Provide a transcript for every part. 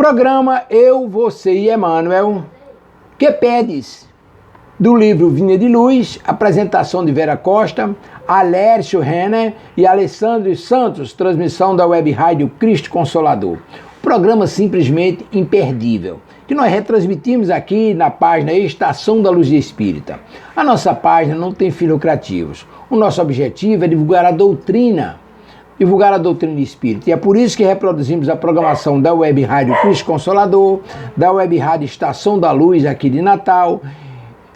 Programa Eu, Você e Emmanuel, que pedes? Do livro Vinha de Luz, apresentação de Vera Costa, Alércio Renner e Alessandro Santos, transmissão da web rádio Cristo Consolador. Programa simplesmente imperdível, que nós retransmitimos aqui na página Estação da Luz Espírita. A nossa página não tem fins lucrativos. O nosso objetivo é divulgar a doutrina espírita. E é por isso que reproduzimos a programação da web rádio Cristo Consolador, da web rádio Estação da Luz aqui de Natal,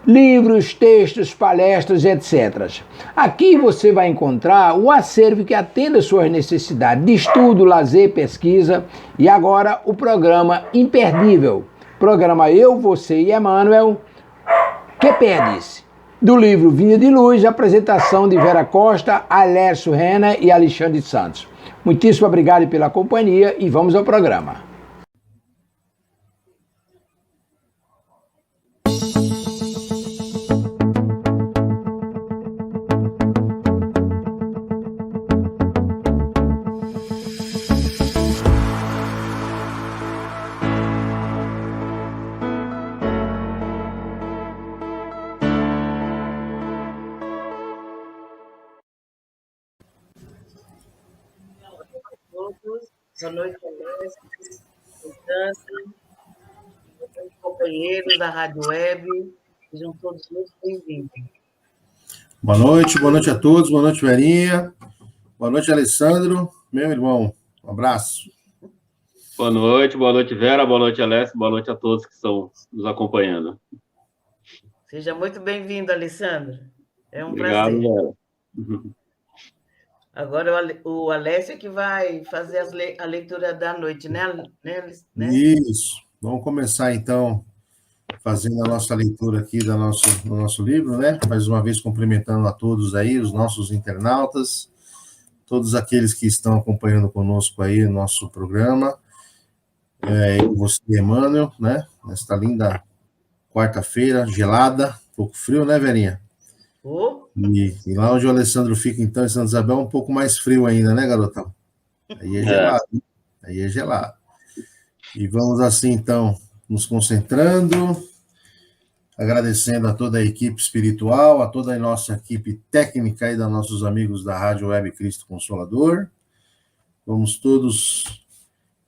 livros, textos, palestras, etc. Aqui você vai encontrar o acervo que atende às suas necessidades de estudo, lazer, pesquisa e agora o programa imperdível. Programa Eu, Você e Emmanuel, que pedes? Do livro Vinha de Luz, apresentação de Vera Costa, Alércio Renner e Alexandre Santos. Muitíssimo obrigado pela companhia e vamos ao programa. Boa noite, companheiros da Rádio Web, sejam todos muito bem-vindos. Boa noite a todos, boa noite, Verinha, boa noite, Alessandro, meu irmão, um abraço. Boa noite, Vera, boa noite, Alessio, boa noite a todos que estão nos acompanhando. Seja muito bem-vindo, Alessandro, é um Obrigado, prazer. Vera. Agora o Alessio que vai fazer a leitura da noite, né? Isso. Vamos começar, então, fazendo a nossa leitura aqui do nosso livro, né? Mais uma vez, cumprimentando a todos aí, os nossos internautas, todos aqueles que estão acompanhando conosco aí o nosso programa. Eu, você e Emmanuel, né? Nesta linda quarta-feira, gelada, um pouco frio, né, Verinha? E lá onde o Alessandro fica, então, em Santa Isabel, é um pouco mais frio ainda, né, garotão? Aí é gelado. Aí é gelado. E vamos assim, então, nos concentrando, agradecendo a toda a equipe espiritual, a toda a nossa equipe técnica e dos nossos amigos da Rádio Web Cristo Consolador. Vamos todos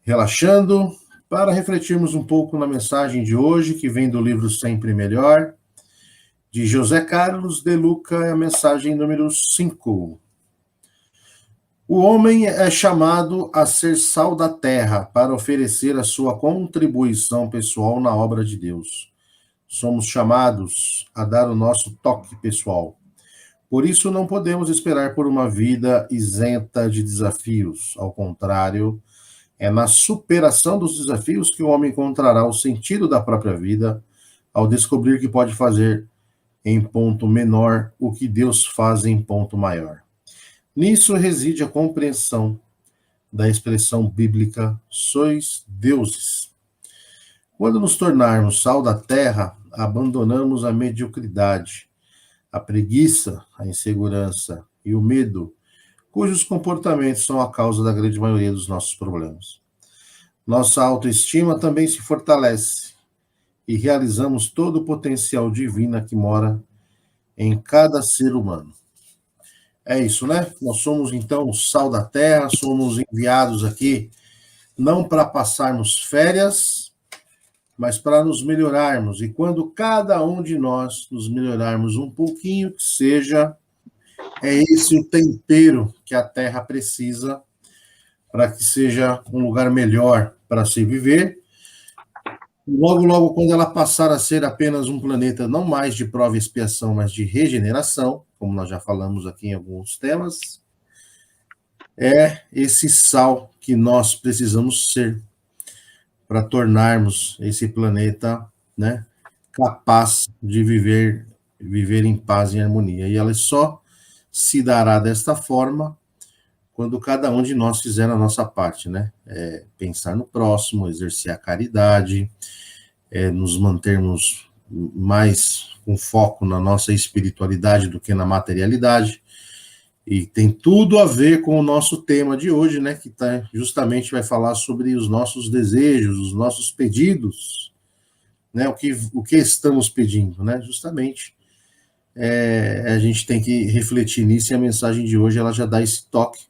relaxando para refletirmos um pouco na mensagem de hoje, que vem do livro Sempre Melhor, de José Carlos de Luca, a mensagem número 5. O homem é chamado a ser sal da terra para oferecer a sua contribuição pessoal na obra de Deus. Somos chamados a dar o nosso toque pessoal. Por isso, não podemos esperar por uma vida isenta de desafios. Ao contrário, é na superação dos desafios que o homem encontrará o sentido da própria vida, ao descobrir que pode fazer em ponto menor o que Deus faz em ponto maior. Nisso reside a compreensão da expressão bíblica, sois deuses. Quando nos tornarmos sal da terra, abandonamos a mediocridade, a preguiça, a insegurança e o medo, cujos comportamentos são a causa da grande maioria dos nossos problemas. Nossa autoestima também se fortalece e realizamos todo o potencial divino que mora em cada ser humano. É isso, né? Nós somos, então, o sal da terra, somos enviados aqui não para passarmos férias, mas para nos melhorarmos. E quando cada um de nós nos melhorarmos um pouquinho, que seja, é esse o tempero que a terra precisa para que seja um lugar melhor para se viver. Logo, logo, quando ela passar a ser apenas um planeta não mais de prova e expiação, mas de regeneração, como nós já falamos aqui em alguns temas, é esse sal que nós precisamos ser para tornarmos esse planeta, né, capaz de viver em paz e harmonia. E ela só se dará desta forma quando cada um de nós fizer a nossa parte, né? Pensar no próximo, exercer a caridade, nos mantermos mais com foco na nossa espiritualidade do que na materialidade, E tem tudo a ver com o nosso tema de hoje, né? Que justamente vai falar sobre os nossos desejos, os nossos pedidos, né? O que estamos pedindo, né? Justamente a gente tem que refletir nisso, e a mensagem de hoje ela já dá esse toque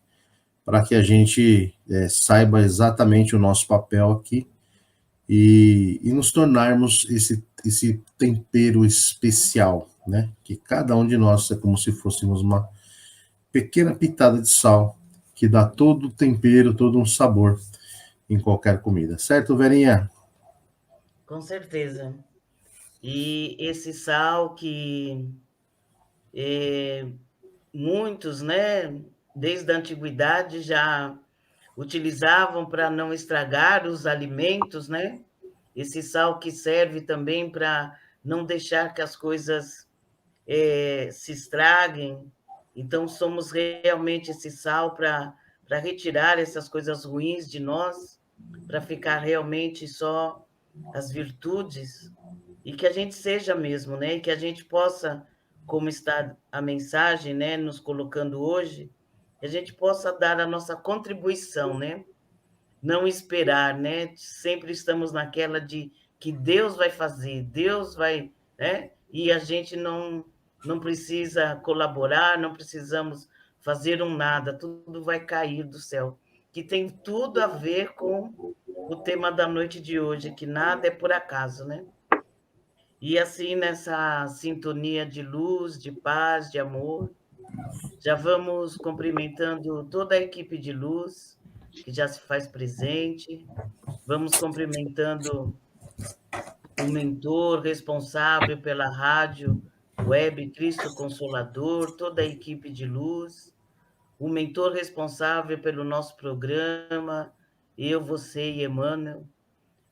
para que a gente saiba exatamente o nosso papel aqui e nos tornarmos esse tempero especial, né? Que cada um de nós é como se fôssemos uma pequena pitada de sal que dá todo o tempero, todo um sabor em qualquer comida. Certo, Verinha? Com certeza. E esse sal que muitos, né, desde a antiguidade já utilizavam para não estragar os alimentos, né? Esse sal que serve também para não deixar que as coisas se estraguem. Então, somos realmente esse sal para retirar essas coisas ruins de nós, para ficar realmente só as virtudes, e que a gente seja mesmo, né? E que a gente possa, como está a mensagem, né, nos colocando hoje, que a gente possa dar a nossa contribuição, né? Não esperar, né? Sempre estamos naquela de que Deus vai fazer, Deus vai, né? E a gente não precisa colaborar, não precisamos fazer um nada, tudo vai cair do céu, que tem tudo a ver com o tema da noite de hoje, que nada é por acaso, né? E assim, nessa sintonia de luz, de paz, de amor, já vamos cumprimentando toda a equipe de luz, que já se faz presente, vamos cumprimentando o mentor responsável pela rádio web Cristo Consolador, toda a equipe de luz, o mentor responsável pelo nosso programa, eu, você e Emmanuel.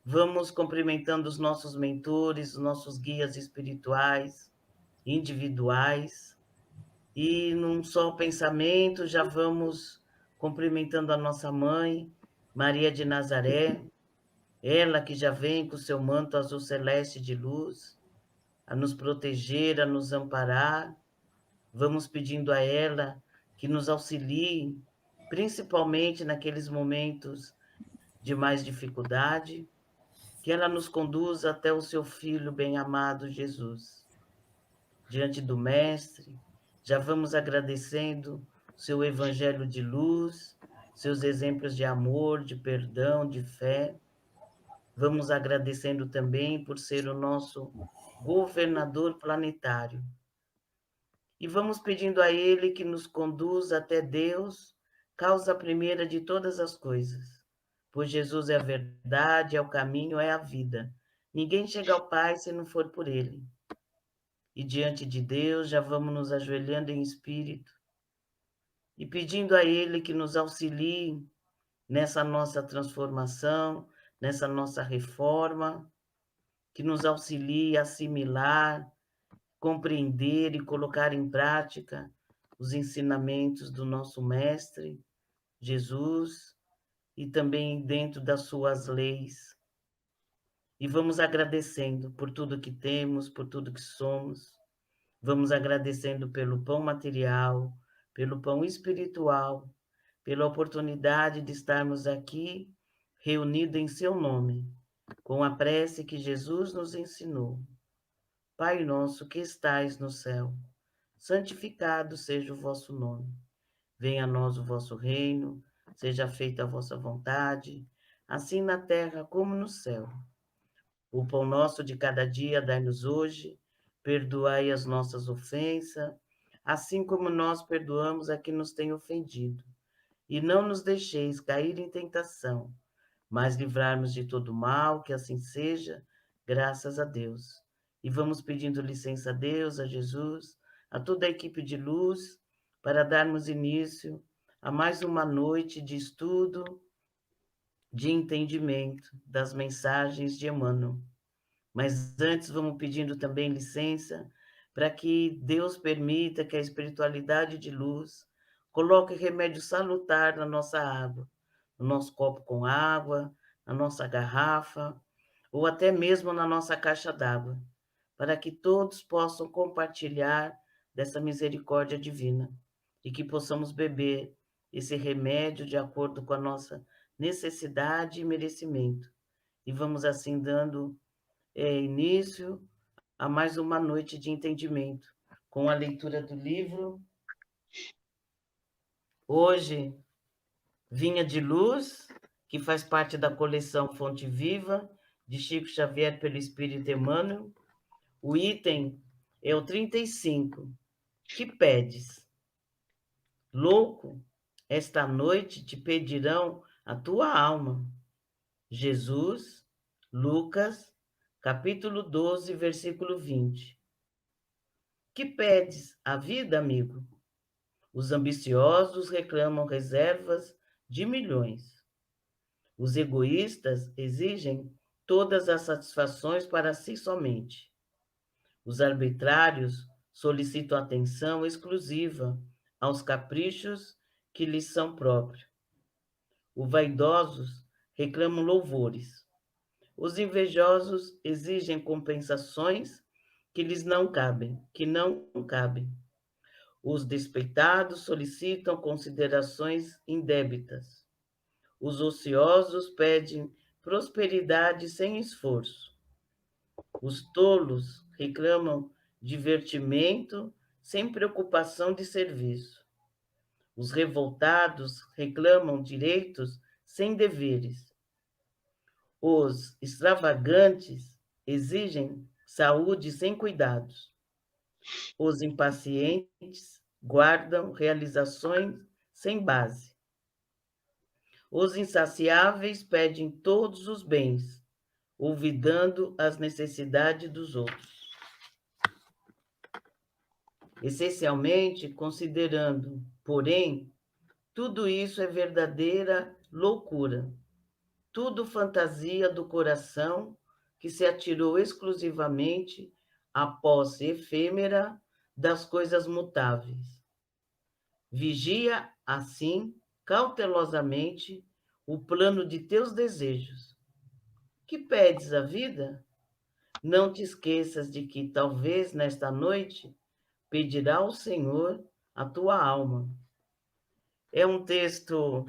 Vamos cumprimentando os nossos mentores, os nossos guias espirituais, individuais, e num só pensamento já vamos cumprimentando a nossa mãe, Maria de Nazaré, ela que já vem com seu manto azul celeste de luz, a nos proteger, a nos amparar. Vamos pedindo a ela que nos auxilie, principalmente naqueles momentos de mais dificuldade, que ela nos conduza até o seu Filho bem-amado Jesus. Diante do Mestre, já vamos agradecendo seu evangelho de luz, seus exemplos de amor, de perdão, de fé. Vamos agradecendo também por ser o nosso governador planetário. E vamos pedindo a Ele que nos conduza até Deus, causa primeira de todas as coisas. Pois Jesus é a verdade, é o caminho, é a vida. Ninguém chega ao Pai se não for por Ele. E diante de Deus já vamos nos ajoelhando em espírito e pedindo a Ele que nos auxilie nessa nossa transformação, nessa nossa reforma, que nos auxilie a assimilar, compreender e colocar em prática os ensinamentos do nosso Mestre, Jesus, e também dentro das suas leis. E vamos agradecendo por tudo que temos, por tudo que somos. Vamos agradecendo pelo pão material, pelo pão espiritual, pela oportunidade de estarmos aqui reunidos em seu nome, com a prece que Jesus nos ensinou. Pai nosso que estais no céu, santificado seja o vosso nome. Venha a nós o vosso reino, seja feita a vossa vontade, assim na terra como no céu. O pão nosso de cada dia dai-nos hoje, perdoai as nossas ofensas, assim como nós perdoamos a quem nos tem ofendido. E não nos deixeis cair em tentação, mas livrar-nos de todo mal, que assim seja, graças a Deus. E vamos pedindo licença a Deus, a Jesus, a toda a equipe de luz, para darmos início a mais uma noite de estudo, de entendimento das mensagens de Emmanuel. Mas antes vamos pedindo também licença para que Deus permita que a espiritualidade de luz coloque remédio salutar na nossa água, no nosso copo com água, na nossa garrafa, ou até mesmo na nossa caixa d'água, para que todos possam compartilhar dessa misericórdia divina. e que possamos beber esse remédio de acordo com a nossa necessidade e merecimento. E vamos assim dando início a mais uma noite de entendimento, com a leitura do livro. Hoje, Vinha de Luz, que faz parte da coleção Fonte Viva, de Chico Xavier pelo Espírito Emmanuel. O item é o 35. Que pedes? Louco, esta noite te pedirão a tua alma. Jesus, Lucas, capítulo 12, versículo 20. Que pedes? A vida, amigo? Os ambiciosos reclamam reservas de milhões. Os egoístas exigem todas as satisfações para si somente. Os arbitrários solicitam atenção exclusiva aos caprichos que lhes são próprios. Os vaidosos reclamam louvores. Os invejosos exigem compensações que lhes não cabem, Os despeitados solicitam considerações indébitas. Os ociosos pedem prosperidade sem esforço. Os tolos reclamam divertimento sem preocupação de serviço. Os revoltados reclamam direitos sem deveres. Os extravagantes exigem saúde sem cuidados. Os impacientes guardam realizações sem base. Os insaciáveis pedem todos os bens, olvidando as necessidades dos outros. Essencialmente, considerando, porém, tudo isso é verdadeira loucura, tudo fantasia do coração que se atirou exclusivamente à posse efêmera das coisas mutáveis. Vigia, assim, cautelosamente, o plano de teus desejos. Que pedes a vida? Não te esqueças de que, talvez, nesta noite, pedirá ao Senhor a tua alma. É um texto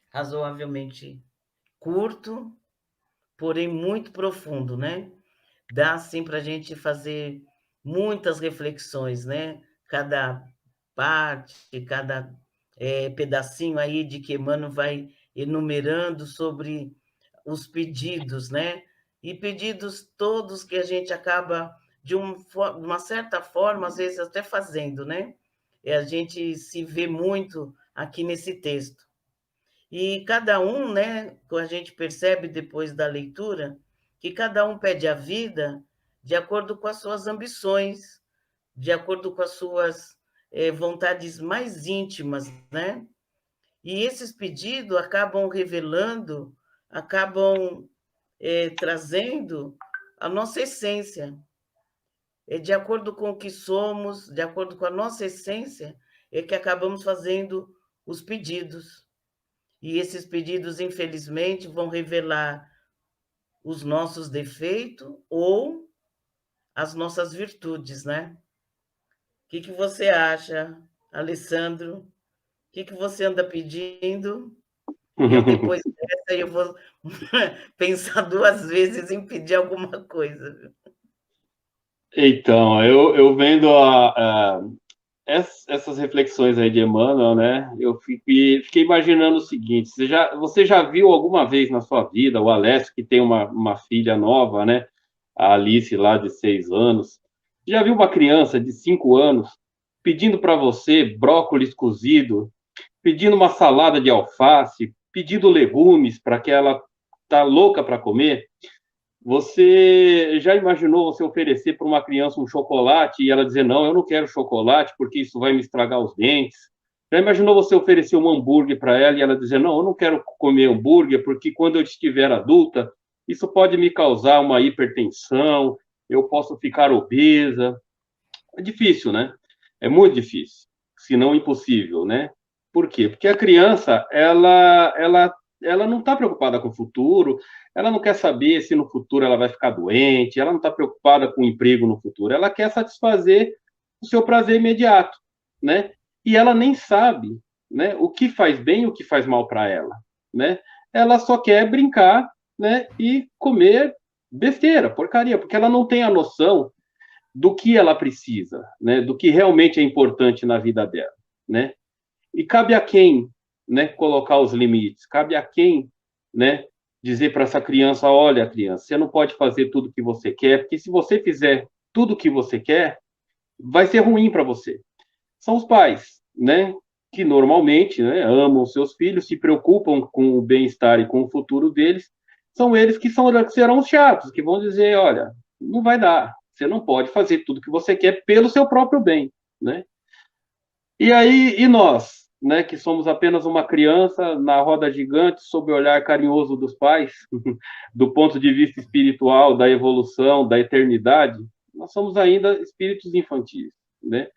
razoavelmente curto, porém muito profundo, né? Dá, assim, para a gente fazer muitas reflexões, né? Cada parte, cada pedacinho aí de que Emmanuel vai enumerando sobre os pedidos, né? E pedidos todos que a gente acaba, de uma certa forma, às vezes até fazendo, né? A gente se vê muito aqui nesse texto. E cada um, né, a gente percebe depois da leitura, que cada um pede a vida de acordo com as suas ambições, de acordo com as suas vontades mais íntimas, né? E esses pedidos acabam revelando, acabam trazendo a nossa essência. De acordo com o que somos, de acordo com a nossa essência, é que acabamos fazendo os pedidos. E esses pedidos, infelizmente, vão revelar os nossos defeitos ou as nossas virtudes, né? O que você acha, Alessandro? O que você anda pedindo? Eu, depois dessa, eu vou pensar 2 vezes em pedir alguma coisa. Então, eu vendo essas reflexões aí de Emmanuel, né? Eu fiquei imaginando o seguinte: você já viu alguma vez na sua vida o Alessio, que tem uma filha nova, né? A Alice, lá de 6 anos. Já viu uma criança de 5 anos pedindo para você brócolis cozido, pedindo uma salada de alface, pedindo legumes para que ela tá louca para comer? Você já imaginou você oferecer para uma criança um chocolate e ela dizer, não, eu não quero chocolate porque isso vai me estragar os dentes? Já imaginou você oferecer um hambúrguer para ela e ela dizer, não, eu não quero comer hambúrguer porque quando eu estiver adulta, isso pode me causar uma hipertensão, eu posso ficar obesa? É difícil, né? É muito difícil, se não impossível, né? Por quê? Porque a criança, ela não está preocupada com o futuro, ela não quer saber se no futuro ela vai ficar doente, ela não está preocupada com o emprego no futuro, ela quer satisfazer o seu prazer imediato, né? e ela nem sabe, né, o que faz bem e o que faz mal para ela, né? Ela só quer brincar, né, e comer besteira, porcaria, porque ela não tem a noção do que ela precisa, né, do que realmente é importante na vida dela, né? E cabe a quem, né, colocar os limites? Cabe a quem, né, dizer para essa criança, olha, criança, você não pode fazer tudo o que você quer, porque se você fizer tudo o que você quer, vai ser ruim para você. São os pais, né, que normalmente, né, amam seus filhos, se preocupam com o bem-estar e com o futuro deles. São eles que serão os chatos, que vão dizer, olha, não vai dar, você não pode fazer tudo o que você quer pelo seu próprio bem, né? E aí, e nós, né, que somos apenas uma criança na roda gigante, sob o olhar carinhoso dos pais, do ponto de vista espiritual, da evolução, da eternidade, nós somos ainda espíritos infantis, né?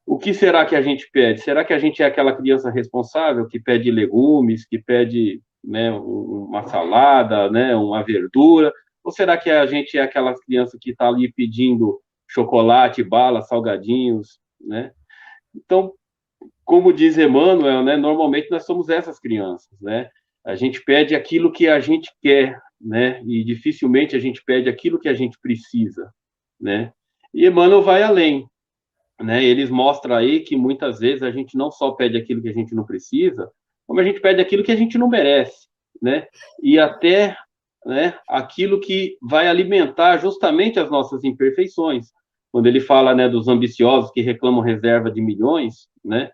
O que será que a gente pede? Será que a gente é aquela criança responsável que pede legumes, que pede, né, uma salada, né, uma verdura? Ou será que a gente é aquela criança que está ali pedindo chocolate, bala, salgadinhos, né? Então, como diz Emmanuel, né, normalmente nós somos essas crianças, né? A gente pede aquilo que a gente quer, né? E dificilmente a gente pede aquilo que a gente precisa, né? E Emmanuel vai além, né? Eles mostram aí que muitas vezes a gente não só pede aquilo que a gente não precisa, como a gente pede aquilo que a gente não merece, né? E até, né, aquilo que vai alimentar justamente as nossas imperfeições. Quando ele fala, né, dos ambiciosos que reclamam reserva de milhões, né?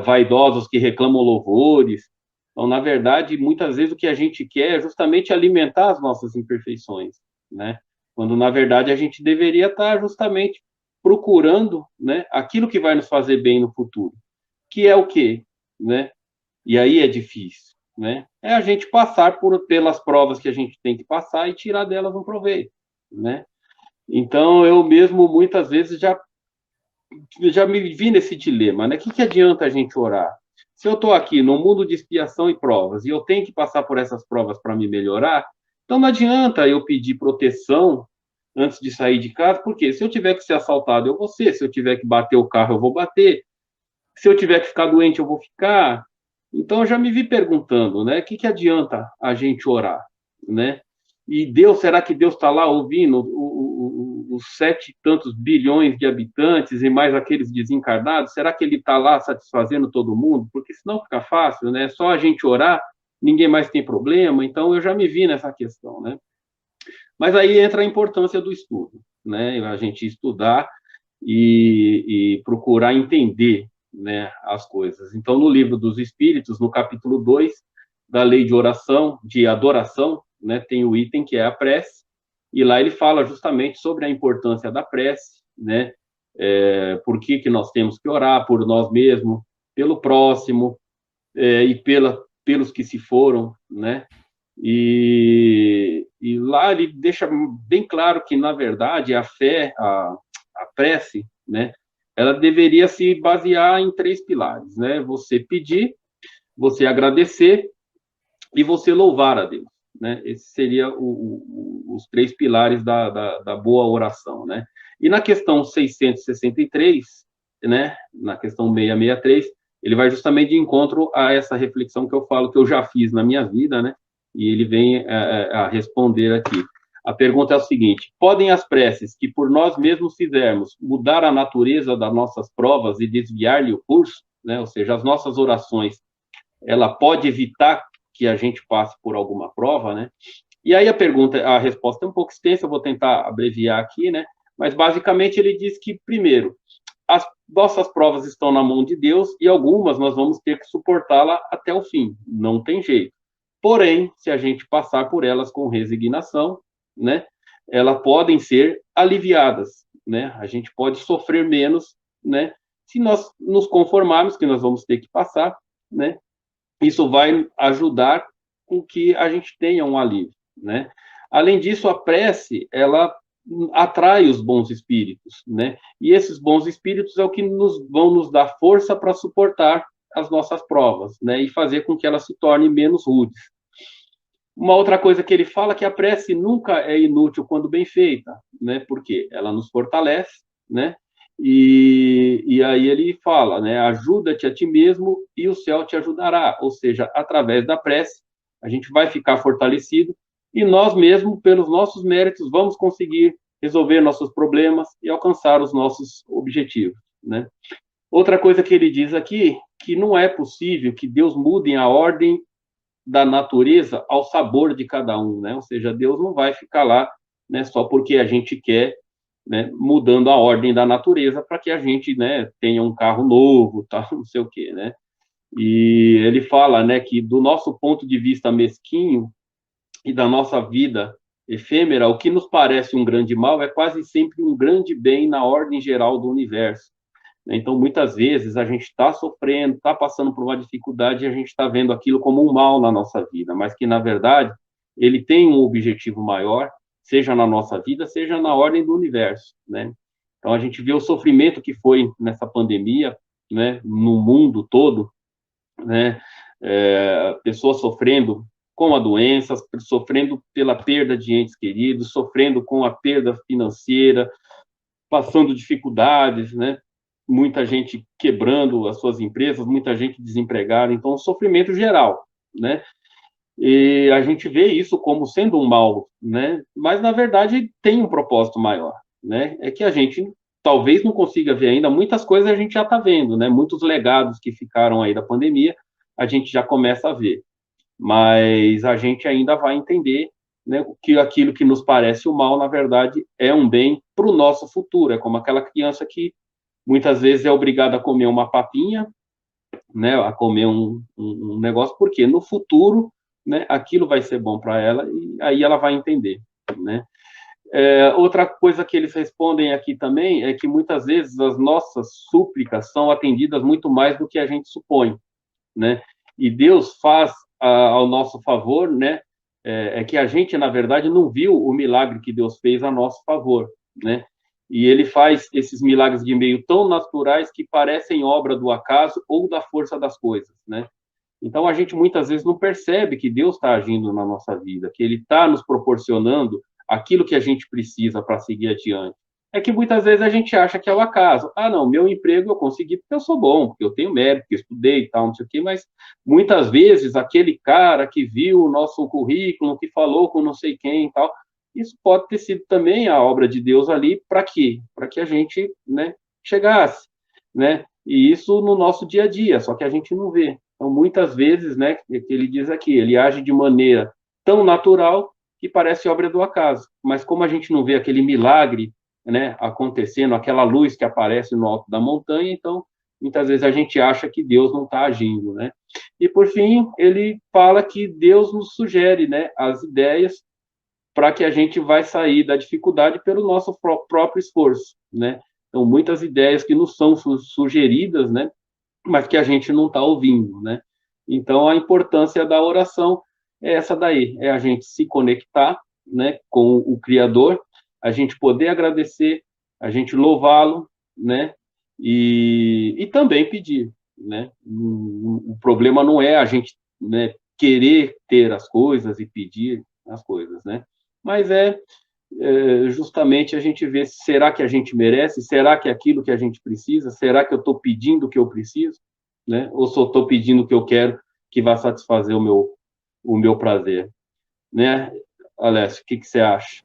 Vaidosos que reclamam louvores. Então, na verdade, muitas vezes o que a gente quer é justamente alimentar as nossas imperfeições, né? Quando, na verdade, a gente deveria estar justamente procurando, né, aquilo que vai nos fazer bem no futuro. Que é o quê? Né? E aí é difícil, né? É a gente passar pelas provas que a gente tem que passar e tirar delas um proveito, né? Então, eu mesmo, muitas vezes, já me vi nesse dilema, né? O que adianta a gente orar? Se eu estou aqui no mundo de expiação e provas e eu tenho que passar por essas provas para me melhorar, então não adianta eu pedir proteção antes de sair de casa, porque se eu tiver que ser assaltado, eu vou ser, se eu tiver que bater o carro, eu vou bater, se eu tiver que ficar doente, eu vou ficar. Então eu já me vi perguntando, né? O que adianta a gente orar, né? E Deus, será que Deus está lá ouvindo os 7 e tantos bilhões de habitantes e mais aqueles desencarnados? Será que ele está lá satisfazendo todo mundo? Porque senão fica fácil, né? Só a gente orar, ninguém mais tem problema. Então eu já me vi nessa questão, né? Mas aí entra a importância do estudo, né? A gente estudar e procurar entender, né, as coisas. Então, no Livro dos Espíritos, no capítulo 2, da lei de oração, de adoração, né, tem o item que é a prece, e lá ele fala justamente sobre a importância da prece, né, por que nós temos que orar por nós mesmos, pelo próximo, e pelos que se foram, né, e lá ele deixa bem claro que, na verdade, a fé, a prece, né, ela deveria se basear em 3 pilares, né? Você pedir, você agradecer e você louvar a Deus, né? Esses seriam os 3 pilares da boa oração, né? E na questão 663, né? Na questão 663, ele vai justamente de encontro a essa reflexão que eu falo que eu já fiz na minha vida, né? E ele vem a responder aqui. A pergunta é o seguinte: podem as preces que por nós mesmos fizermos mudar a natureza das nossas provas e desviar-lhe o curso, né? Ou seja, as nossas orações, ela pode evitar que a gente passe por alguma prova, né? E aí a resposta é um pouco extensa, eu vou tentar abreviar aqui, né? Mas basicamente ele diz que, primeiro, as nossas provas estão na mão de Deus e algumas nós vamos ter que suportá-la até o fim, não tem jeito. Porém, se a gente passar por elas com resignação, né, elas podem ser aliviadas, né? A gente pode sofrer menos, né? Se nós nos conformarmos que nós vamos ter que passar, né? Isso vai ajudar com que a gente tenha um alívio, né? Além disso, a prece, ela atrai os bons espíritos, né? E esses bons espíritos é o que vão nos dar força para suportar as nossas provas, né? E fazer com que elas se tornem menos rudes. Uma outra coisa que ele fala é que a prece nunca é inútil quando bem feita, né? Porque ela nos fortalece, né? E aí ele fala, né? Ajuda-te a ti mesmo e o céu te ajudará. Ou seja, através da prece, a gente vai ficar fortalecido e nós mesmos, pelos nossos méritos, vamos conseguir resolver nossos problemas e alcançar os nossos objetivos, né? Outra coisa que ele diz aqui, que não é possível que Deus mude a ordem da natureza ao sabor de cada um, né? Ou seja, Deus não vai ficar lá, né, só porque a gente quer, né, mudando a ordem da natureza para que a gente, né, tenha um carro novo, tal, não sei o quê, né? E ele fala, né, que do nosso ponto de vista mesquinho e da nossa vida efêmera, o que nos parece um grande mal é quase sempre um grande bem na ordem geral do universo. Então, muitas vezes, a gente está sofrendo, está passando por uma dificuldade e a gente está vendo aquilo como um mal na nossa vida, mas que, na verdade, ele tem um objetivo maior, seja na nossa vida, seja na ordem do universo, né? Então, a gente vê o sofrimento que foi nessa pandemia, né, no mundo todo, né? Pessoas sofrendo com a doença, sofrendo pela perda de entes queridos, sofrendo com a perda financeira, passando dificuldades, né? Muita gente quebrando as suas empresas, muita gente desempregada, então, um sofrimento geral, né? E a gente vê isso como sendo um mal, né? Mas, na verdade, tem um propósito maior, né? É que a gente talvez não consiga ver ainda, muitas coisas a gente já está vendo, né? Muitos legados que ficaram aí da pandemia, a gente já começa a ver. Mas a gente ainda vai entender, né, que aquilo que nos parece o mal, na verdade, é um bem para o nosso futuro. É como aquela criança que muitas vezes é obrigada a comer uma papinha, né, a comer um negócio, porque no futuro, né, aquilo vai ser bom para ela e aí ela vai entender, né? Outra coisa que eles respondem aqui também é que muitas vezes as nossas súplicas são atendidas muito mais do que a gente supõe, né? E Deus faz ao nosso favor, né? É que a gente, na verdade, não viu o milagre que Deus fez a nosso favor, né? E ele faz esses milagres de meio tão naturais que parecem obra do acaso ou da força das coisas, né? Então, a gente muitas vezes não percebe que Deus está agindo na nossa vida, que Ele está nos proporcionando aquilo que a gente precisa para seguir adiante. É que muitas vezes a gente acha que é o acaso. Ah, não, meu emprego eu consegui porque eu sou bom, porque eu tenho mérito, porque eu estudei e tal, não sei o quê, mas muitas vezes aquele cara que viu o nosso currículo, que falou com não sei quem e tal, isso pode ter sido também a obra de Deus ali, para quê? Para que a gente, né, chegasse, né? E isso no nosso dia a dia, só que a gente não vê. Então, muitas vezes, né, que ele diz aqui, ele age de maneira tão natural que parece obra do acaso. Mas como a gente não vê aquele milagre, né, acontecendo, aquela luz que aparece no alto da montanha, então, muitas vezes a gente acha que Deus não está agindo, né? E, por fim, ele fala que Deus nos sugere, né, as ideias para que a gente vai sair da dificuldade pelo nosso próprio esforço, né? Então, muitas ideias que nos são sugeridas, né, mas que a gente não está ouvindo, né? Então, a importância da oração é essa daí, é a gente se conectar, né, com o Criador, a gente poder agradecer, a gente louvá-lo, né, e também pedir, né? O problema não é a gente, né, querer ter as coisas e pedir as coisas, né? Mas justamente a gente vê, será que a gente merece? Será que é aquilo que a gente precisa? Será que eu estou pedindo o que eu preciso? Né? Ou só estou pedindo o que eu quero que vai satisfazer o meu prazer? Né, Alessio, o que você acha?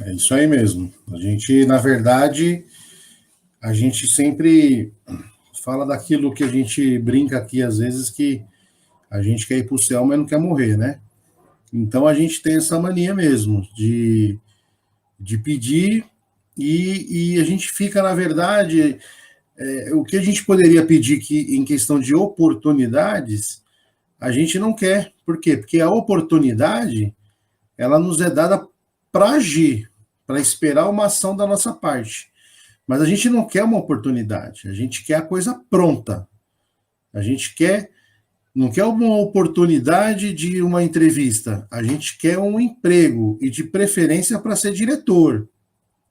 É isso aí mesmo. A gente, na verdade, a gente sempre fala daquilo que a gente brinca aqui, às vezes, que a gente quer ir para o céu, mas não quer morrer, né? Então, a gente tem essa mania mesmo de pedir e a gente fica, na verdade, o que a gente poderia pedir que, em questão de oportunidades, a gente não quer. Por quê? Porque a oportunidade, ela nos é dada para agir, para esperar uma ação da nossa parte. Mas a gente não quer uma oportunidade, a gente quer a coisa pronta. A gente não quer uma oportunidade de uma entrevista, a gente quer um emprego, e de preferência para ser diretor,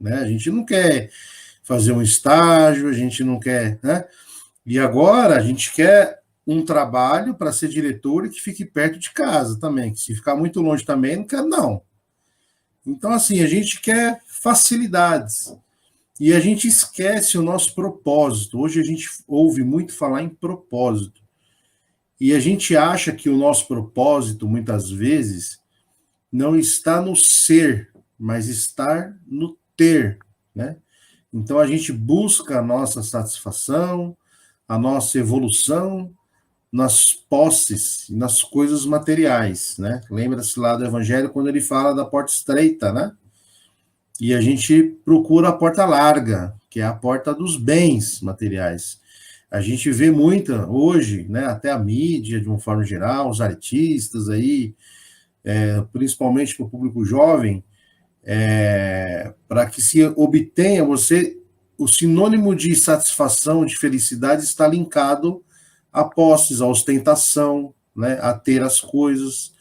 né? A gente não quer fazer um estágio, a gente não quer, né? E agora a gente quer um trabalho para ser diretor e que fique perto de casa também, que se ficar muito longe também, não quer, não. Então, assim, a gente quer facilidades. E a gente esquece o nosso propósito. Hoje a gente ouve muito falar em propósito. E a gente acha que o nosso propósito, muitas vezes, não está no ser, mas está no ter, né? Então a gente busca a nossa satisfação, a nossa evolução nas posses, nas coisas materiais, né? Lembra-se lá do Evangelho quando ele fala da porta estreita, né? E a gente procura a porta larga, que é a porta dos bens materiais. A gente vê muita hoje, né? Até a mídia, de uma forma geral, os artistas aí, principalmente para o público jovem, para que se obtenha o sinônimo de satisfação, de felicidade está linkado a posses, a ostentação, né, a ter as coisas.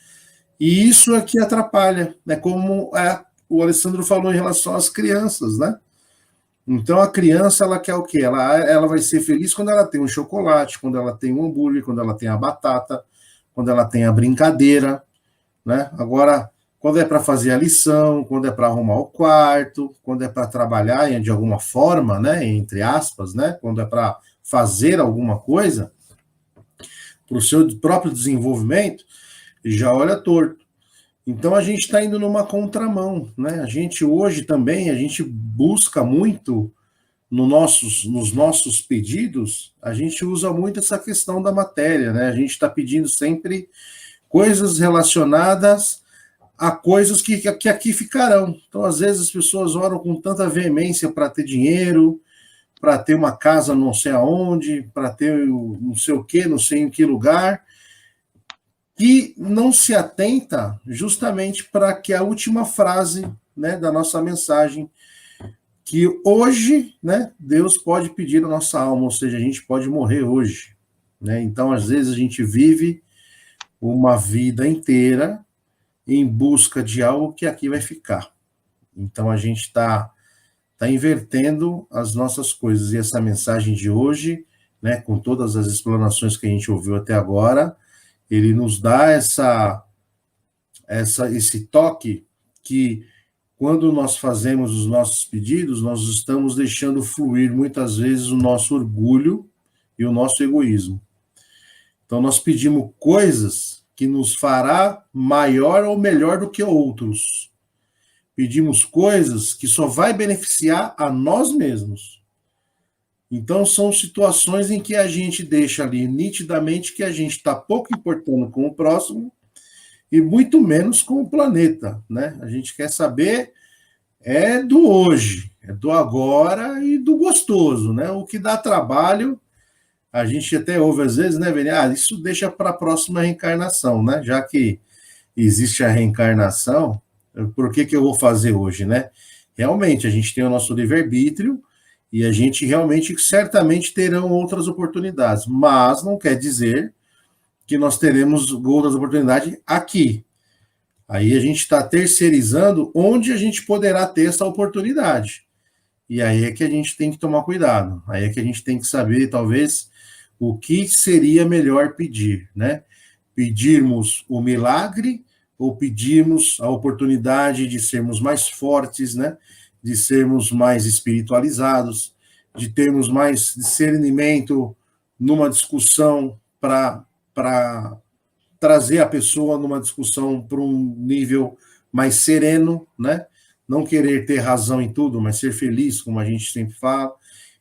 E isso é que atrapalha, né, como o Alessandro falou em relação às crianças, né? Então a criança, ela quer o quê? Ela vai ser feliz quando ela tem um chocolate, quando ela tem um hambúrguer, quando ela tem a batata, quando ela tem a brincadeira, né? Agora, quando é para fazer a lição, quando é para arrumar o quarto, quando é para trabalhar de alguma forma, né, entre aspas, né, quando é para fazer alguma coisa para o seu próprio desenvolvimento, já olha torto. Então a gente está indo numa contramão, né? A gente hoje também, a gente busca muito nos nossos pedidos, a gente usa muito essa questão da matéria, né? A gente está pedindo sempre coisas relacionadas a coisas que aqui ficarão. Então, às vezes, as pessoas oram com tanta veemência para ter dinheiro, para ter uma casa não sei aonde, para ter não sei o quê, não sei em que lugar, que não se atenta justamente para que a última frase, né, da nossa mensagem, que hoje, né, Deus pode pedir a nossa alma, ou seja, a gente pode morrer hoje, né? Então, às vezes, a gente vive uma vida inteira em busca de algo que aqui vai ficar. Então, a gente está invertendo as nossas coisas. E essa mensagem de hoje, né, com todas as explanações que a gente ouviu até agora, ele nos dá esse toque que, quando nós fazemos os nossos pedidos, nós estamos deixando fluir, muitas vezes, o nosso orgulho e o nosso egoísmo. Então, nós pedimos coisas que nos fará maior ou melhor do que outros. Pedimos coisas que só vai beneficiar a nós mesmos. Então, são situações em que a gente deixa ali nitidamente que a gente está pouco importando com o próximo e muito menos com o planeta, né? A gente quer saber do hoje, do agora e do gostoso, né? O que dá trabalho, a gente até ouve às vezes, né, Vênia? Isso deixa para a próxima reencarnação, né? Já que existe a reencarnação, por que eu vou fazer hoje, né? Realmente, a gente tem o nosso livre-arbítrio e a gente realmente, certamente, terão outras oportunidades, mas não quer dizer que nós teremos outras oportunidades aqui. Aí a gente está terceirizando onde a gente poderá ter essa oportunidade. E aí é que a gente tem que tomar cuidado. Aí é que a gente tem que saber, talvez, o que seria melhor pedir, né? Pedirmos o milagre ou pedirmos a oportunidade de sermos mais fortes, né? De sermos mais espiritualizados, de termos mais discernimento numa discussão para trazer a pessoa numa discussão para um nível mais sereno, né? Não querer ter razão em tudo, mas ser feliz, como a gente sempre fala.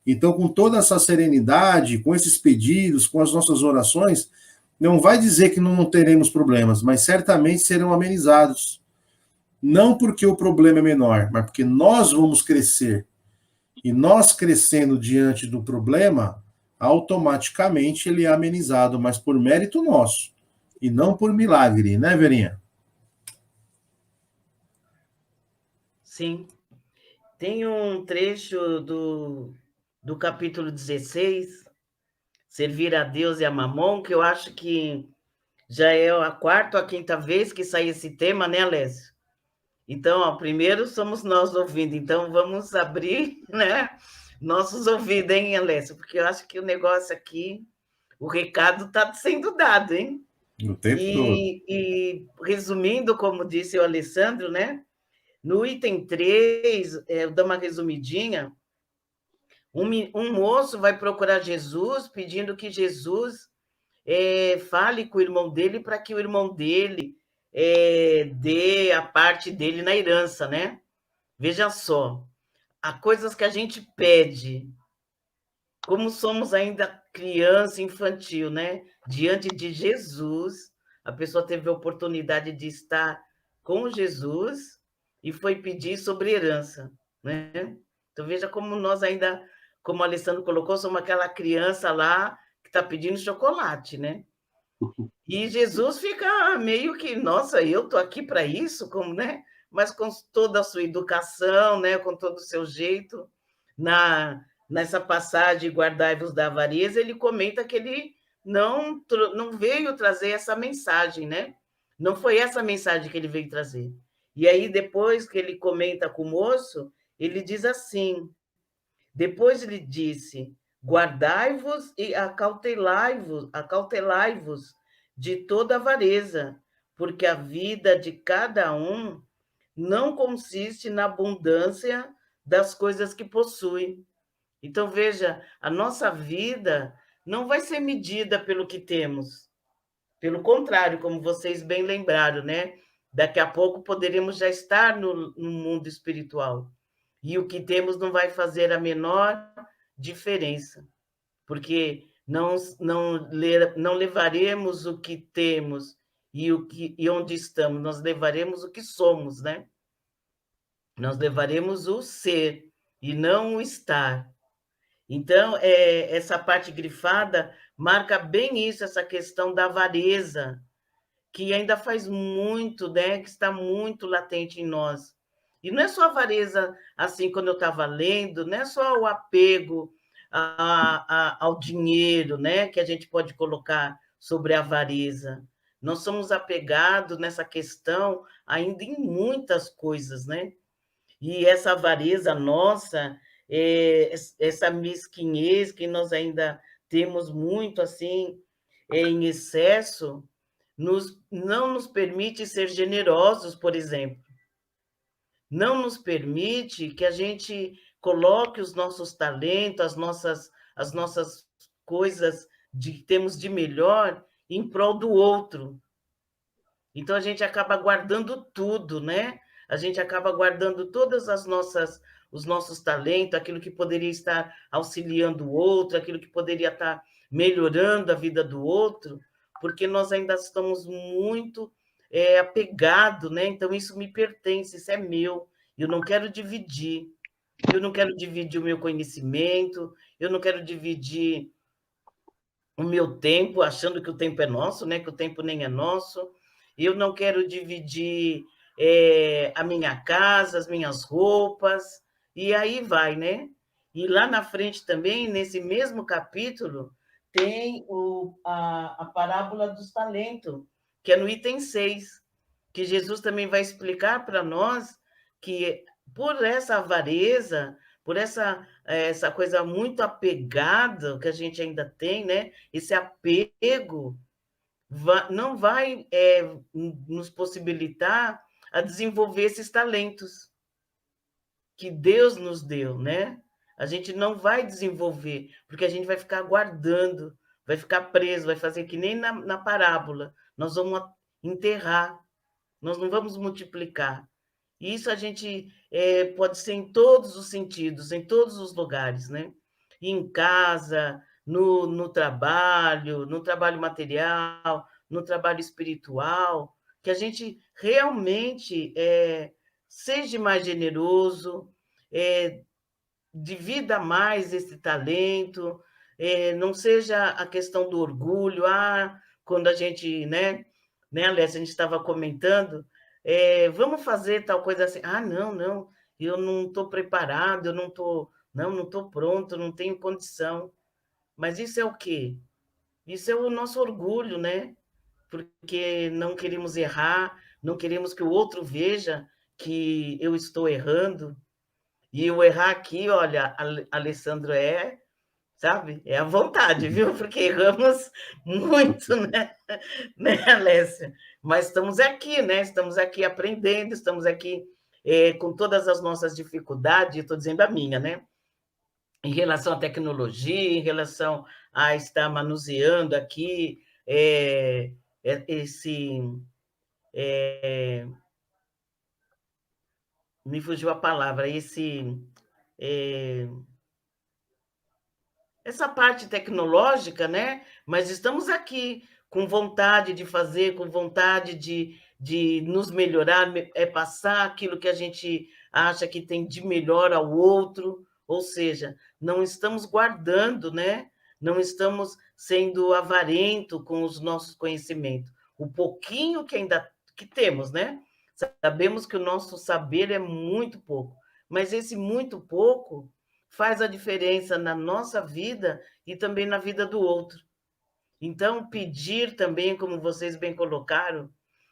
Então, com toda essa serenidade, com esses pedidos, com as nossas orações, não vai dizer que não teremos problemas, mas certamente serão amenizados. Não porque o problema é menor, mas porque nós vamos crescer. E nós crescendo diante do problema, automaticamente ele é amenizado, mas por mérito nosso, e não por milagre, né, Verinha? Sim. Tem um trecho do capítulo 16, Servir a Deus e a Mamon, que eu acho que já é a quarta ou a quinta vez que sai esse tema, né, Alessio? Então, ó, primeiro somos nós ouvindo, então vamos abrir, né, nossos ouvidos, hein, Alessio? Porque eu acho que o negócio aqui, o recado está sendo dado, hein? O tempo todo. E resumindo, como disse o Alessandro, né? No item 3, eu dou uma resumidinha, Um moço vai procurar Jesus pedindo que Jesus fale com o irmão dele para que o irmão dele dê a parte dele na herança, né? Veja só, há coisas que a gente pede, como somos ainda criança infantil, né? Diante de Jesus, a pessoa teve a oportunidade de estar com Jesus e foi pedir sobre herança, né? Então veja como nós ainda, como o Alessandro colocou, somos aquela criança lá que está pedindo chocolate, né? E Jesus fica meio que, nossa, eu estou aqui para isso, como, né? Mas com toda a sua educação, né? Com todo o seu jeito, nessa passagem guardai-vos da avareza, ele comenta que ele não veio trazer essa mensagem, né? Não foi essa mensagem que ele veio trazer. E aí, depois que ele comenta com o moço, ele diz assim, depois ele disse, guardai-vos e acautelai-vos de toda avareza, porque a vida de cada um não consiste na abundância das coisas que possui. Então, veja, a nossa vida não vai ser medida pelo que temos. Pelo contrário, como vocês bem lembraram, né? Daqui a pouco poderemos já estar no mundo espiritual. E o que temos não vai fazer a menor diferença, porque não levaremos o que temos e onde estamos, nós levaremos o que somos, né? Nós levaremos o ser e não o estar. Então, essa parte grifada marca bem isso, essa questão da avareza, que ainda faz muito, né? Que está muito latente em nós. E não é só avareza, assim, quando eu estava lendo, não é só o apego ao dinheiro, né? Que a gente pode colocar sobre a avareza. Nós somos apegados nessa questão ainda em muitas coisas, né? E essa avareza nossa, essa mesquinhez que nós ainda temos muito assim em excesso, não nos permite ser generosos, por exemplo. Não nos permite que a gente coloque os nossos talentos, as nossas coisas que temos de melhor em prol do outro. Então, a gente acaba guardando tudo, né? A gente acaba guardando todas os nossos talentos, aquilo que poderia estar auxiliando o outro, aquilo que poderia estar melhorando a vida do outro, porque nós ainda estamos muito apegados, né? Então, isso me pertence, isso é meu, eu não quero dividir. Eu não quero dividir o meu conhecimento, eu não quero dividir o meu tempo, achando que o tempo é nosso, né? Que o tempo nem é nosso. Eu não quero dividir a minha casa, as minhas roupas, e aí vai, né? E lá na frente também, nesse mesmo capítulo, tem a parábola dos talentos, que é no item 6, que Jesus também vai explicar para nós que por essa avareza, por essa coisa muito apegada que a gente ainda tem, né? Esse apego não vai nos possibilitar a desenvolver esses talentos que Deus nos deu, né? A gente não vai desenvolver, porque a gente vai ficar guardando, vai ficar preso, vai fazer que nem na parábola. Nós vamos enterrar, nós não vamos multiplicar. E isso a gente pode ser em todos os sentidos, em todos os lugares, né? Em casa, no trabalho material, no trabalho espiritual, que a gente realmente seja mais generoso, divida mais esse talento, não seja a questão do orgulho, quando a gente, né, Alessia, a gente estava comentando, vamos fazer tal coisa assim, não, eu não estou preparado, eu não estou pronto, não tenho condição. Mas isso é o quê? Isso é o nosso orgulho, né? Porque não queremos errar, não queremos que o outro veja que eu estou errando. E o errar aqui, olha, Alessandro, sabe? É à vontade, viu? Porque erramos muito, né, Alessia? Mas estamos aqui, né? Estamos aqui aprendendo, estamos aqui com todas as nossas dificuldades, estou dizendo a minha, né? em relação à tecnologia, em relação a estar manuseando aqui esse... me fugiu a palavra, essa parte tecnológica, né? Mas estamos aqui com vontade de fazer, com vontade de nos melhorar, passar aquilo que a gente acha que tem de melhor ao outro, ou seja, não estamos guardando, né? Não estamos sendo avarento com os nossos conhecimentos. O pouquinho que ainda que temos, né? Sabemos que o nosso saber é muito pouco, mas esse muito pouco faz a diferença na nossa vida e também na vida do outro. Então, pedir também, como vocês bem colocaram,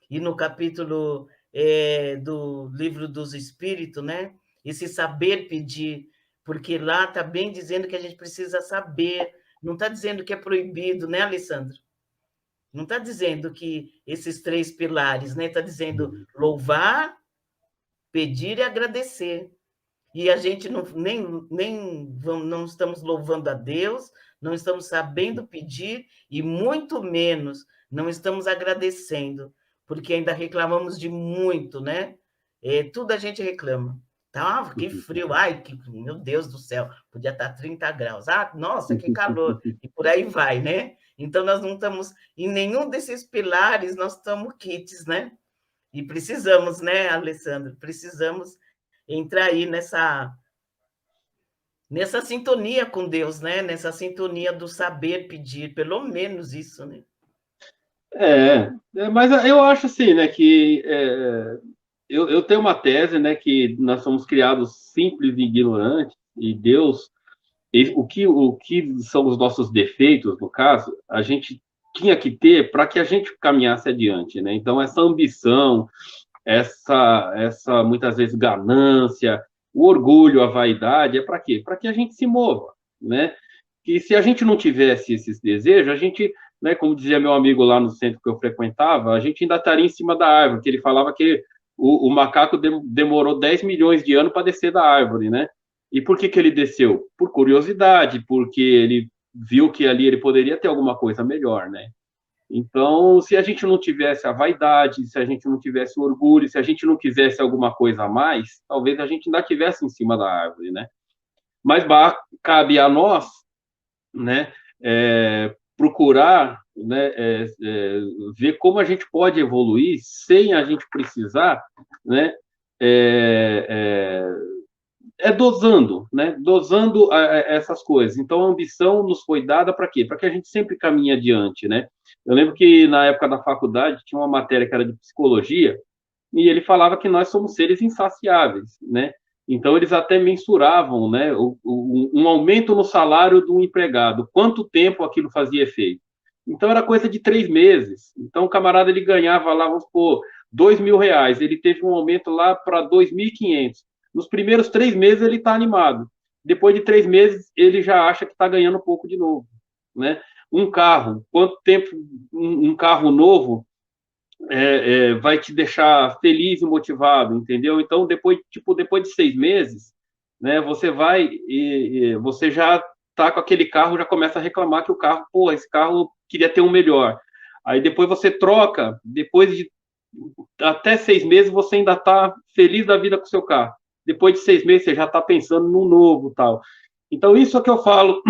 e no capítulo do Livro dos Espíritos, né? Esse saber pedir, porque lá está bem dizendo que a gente precisa saber, não está dizendo que é proibido, né, Alessandro? Não está dizendo que esses 3 pilares, né? Está dizendo louvar, pedir e agradecer. E a gente não estamos louvando a Deus, não estamos sabendo pedir e muito menos não estamos agradecendo, porque ainda reclamamos de muito, né? Tudo a gente reclama. Tá, que frio, ai, meu Deus do céu, podia estar 30 graus. Ah, nossa, que calor, e por aí vai, né? Então, nós não estamos, em nenhum desses pilares, nós estamos quites, né? E precisamos, né, Alessandro? Precisamos entrar aí nessa sintonia com Deus, né? Nessa sintonia do saber pedir, pelo menos isso, né? Mas eu acho assim, né, que eu tenho uma tese, né, que nós somos criados simples e ignorantes, e Deus, o que são os nossos defeitos, no caso, a gente tinha que ter para que a gente caminhasse adiante, né? Então, essa ambição, essa muitas vezes ganância, o orgulho, a vaidade, é para quê? Para que a gente se mova, né? Que se a gente não tivesse esses desejos, a gente, né, como dizia meu amigo lá no centro que eu frequentava, a gente ainda estaria em cima da árvore, que ele falava que o macaco demorou 10 milhões de anos para descer da árvore, né? E por que ele desceu? Por curiosidade, porque ele viu que ali ele poderia ter alguma coisa melhor, né? Então, se a gente não tivesse a vaidade, se a gente não tivesse o orgulho, se a gente não quisesse alguma coisa a mais, talvez a gente ainda estivesse em cima da árvore, né? Mas cabe a nós, né, procurar, né, ver como a gente pode evoluir sem a gente precisar, né, dosando, né, dosando essas coisas. Então, a ambição nos foi dada para quê? Para que a gente sempre caminhe adiante, né? Eu lembro que na época da faculdade tinha uma matéria que era de psicologia e ele falava que nós somos seres insaciáveis, né? Então, eles até mensuravam, né, um aumento no salário do empregado, quanto tempo aquilo fazia efeito. Então, era coisa de 3 meses. Então, o camarada, ele ganhava lá, vamos supor, R$2.000, ele teve um aumento lá para 2.500. Nos primeiros 3 meses, ele está animado. Depois de 3 meses, ele já acha que está ganhando um pouco de novo, né? Um carro, quanto tempo um carro novo vai te deixar feliz e motivado, entendeu? Então, depois de 6 meses, né, você vai e você já tá com aquele carro, já começa a reclamar que o carro, pô, esse carro queria ter um melhor. Aí depois você troca, depois de até 6 meses, você ainda tá feliz da vida com o seu carro. Depois de 6 meses, você já tá pensando no novo, tal. Então, isso é que eu falo,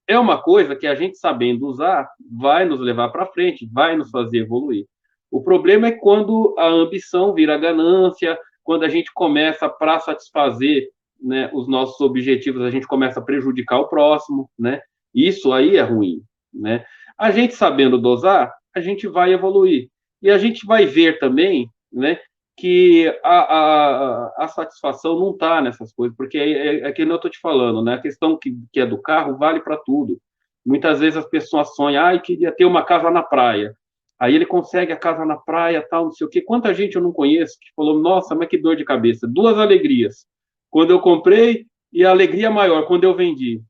é uma coisa que a gente sabendo usar, vai nos levar para frente, vai nos fazer evoluir. O problema é quando a ambição vira ganância, quando a gente começa para satisfazer, né, os nossos objetivos, a gente começa a prejudicar o próximo, né? Isso aí é ruim, né? A gente sabendo dosar, a gente vai evoluir. E a gente vai ver também, né, que a satisfação não está nessas coisas, porque é que eu estou te falando, né? A questão que é do carro vale para tudo. Muitas vezes as pessoas sonham, queria ter uma casa na praia. Aí ele consegue a casa na praia, tal, não sei o quê. Quanta gente eu não conheço que falou, nossa, mas que dor de cabeça. 2 alegrias. Quando eu comprei e a alegria maior quando eu vendi.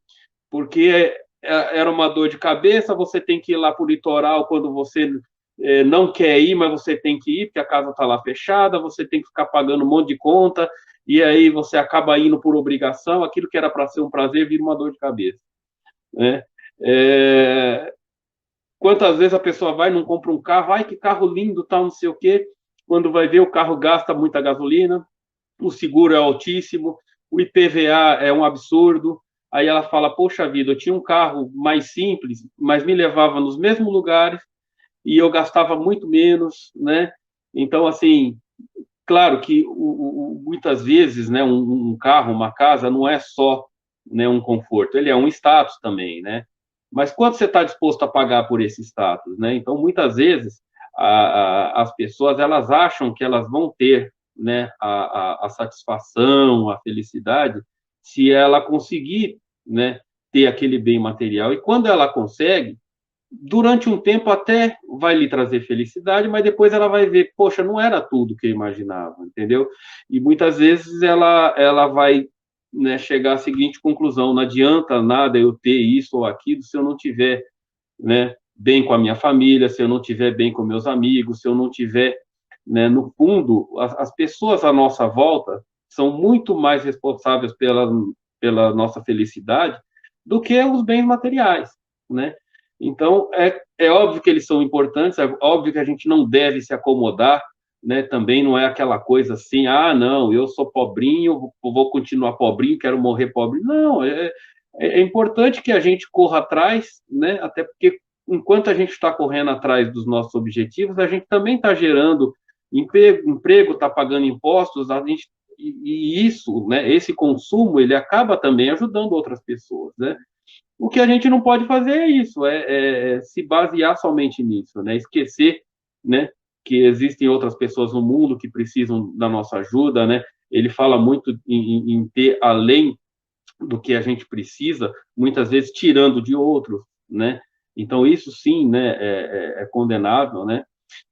Porque era uma dor de cabeça, você tem que ir lá para o litoral quando você não quer ir, mas você tem que ir, porque a casa está lá fechada, você tem que ficar pagando um monte de conta, e aí você acaba indo por obrigação, aquilo que era para ser um prazer vira uma dor de cabeça, né? Quantas vezes a pessoa vai, não compra um carro, ai, que carro lindo, tal, não sei o quê, quando vai ver o carro gasta muita gasolina, o seguro é altíssimo, o IPVA é um absurdo, aí ela fala, poxa vida, eu tinha um carro mais simples, mas me levava nos mesmos lugares, e eu gastava muito menos, né? Então, assim, claro que muitas vezes, né, um carro, uma casa, não é só, né, um conforto, ele é um status também, né? Mas quanto você está disposto a pagar por esse status, né? Então, muitas vezes, as pessoas, elas acham que elas vão ter, né, a satisfação, a felicidade, se ela conseguir, né, ter aquele bem material. E quando ela consegue, durante um tempo até vai lhe trazer felicidade, mas depois ela vai ver, poxa, não era tudo que eu imaginava, entendeu? E muitas vezes ela vai, né, chegar à seguinte conclusão: não adianta nada eu ter isso ou aquilo se eu não tiver, né, bem com a minha família, se eu não tiver bem com meus amigos, se eu não tiver, né, no fundo, as pessoas à nossa volta são muito mais responsáveis pela nossa felicidade do que os bens materiais, né? Então, é óbvio que eles são importantes, é óbvio que a gente não deve se acomodar, né? Também não é aquela coisa assim, ah, não, eu sou pobrinho, vou continuar pobrinho, quero morrer pobre. Não, é importante que a gente corra atrás, né? Até porque enquanto a gente está correndo atrás dos nossos objetivos, a gente também está gerando emprego, está pagando impostos, a gente, e isso, né? Esse consumo, ele acaba também ajudando outras pessoas, né? O que a gente não pode fazer é isso, se basear somente nisso, né? Esquecer, né, que existem outras pessoas no mundo que precisam da nossa ajuda, né? Ele fala muito em ter além do que a gente precisa, muitas vezes tirando de outros, né? Então, isso sim, né, é condenável, né?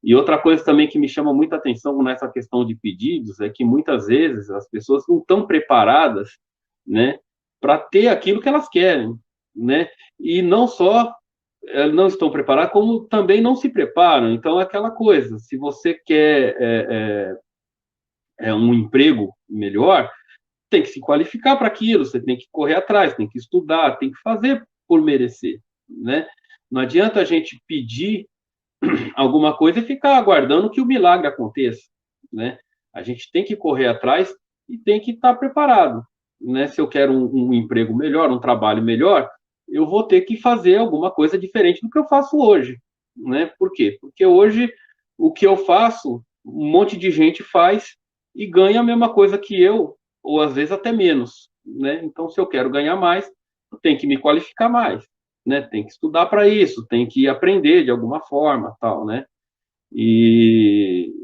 E outra coisa também que me chama muita atenção nessa questão de pedidos é que muitas vezes as pessoas não estão preparadas, né, para ter aquilo que elas querem, né? E não só não estão preparadas, como também não se preparam. Então, é aquela coisa, se você quer um emprego melhor, tem que se qualificar para aquilo, você tem que correr atrás, tem que estudar, tem que fazer por merecer, né? Não adianta a gente pedir alguma coisa e ficar aguardando que o milagre aconteça, né? A gente tem que correr atrás e tem que estar preparado, né? Se eu quero um emprego melhor, um trabalho melhor, eu vou ter que fazer alguma coisa diferente do que eu faço hoje, né? Por quê? Porque hoje o que eu faço, um monte de gente faz e ganha a mesma coisa que eu, ou às vezes até menos, né? Então, se eu quero ganhar mais, eu tenho que me qualificar mais, né? Tem que estudar para isso, tem que aprender de alguma forma, tal, né? E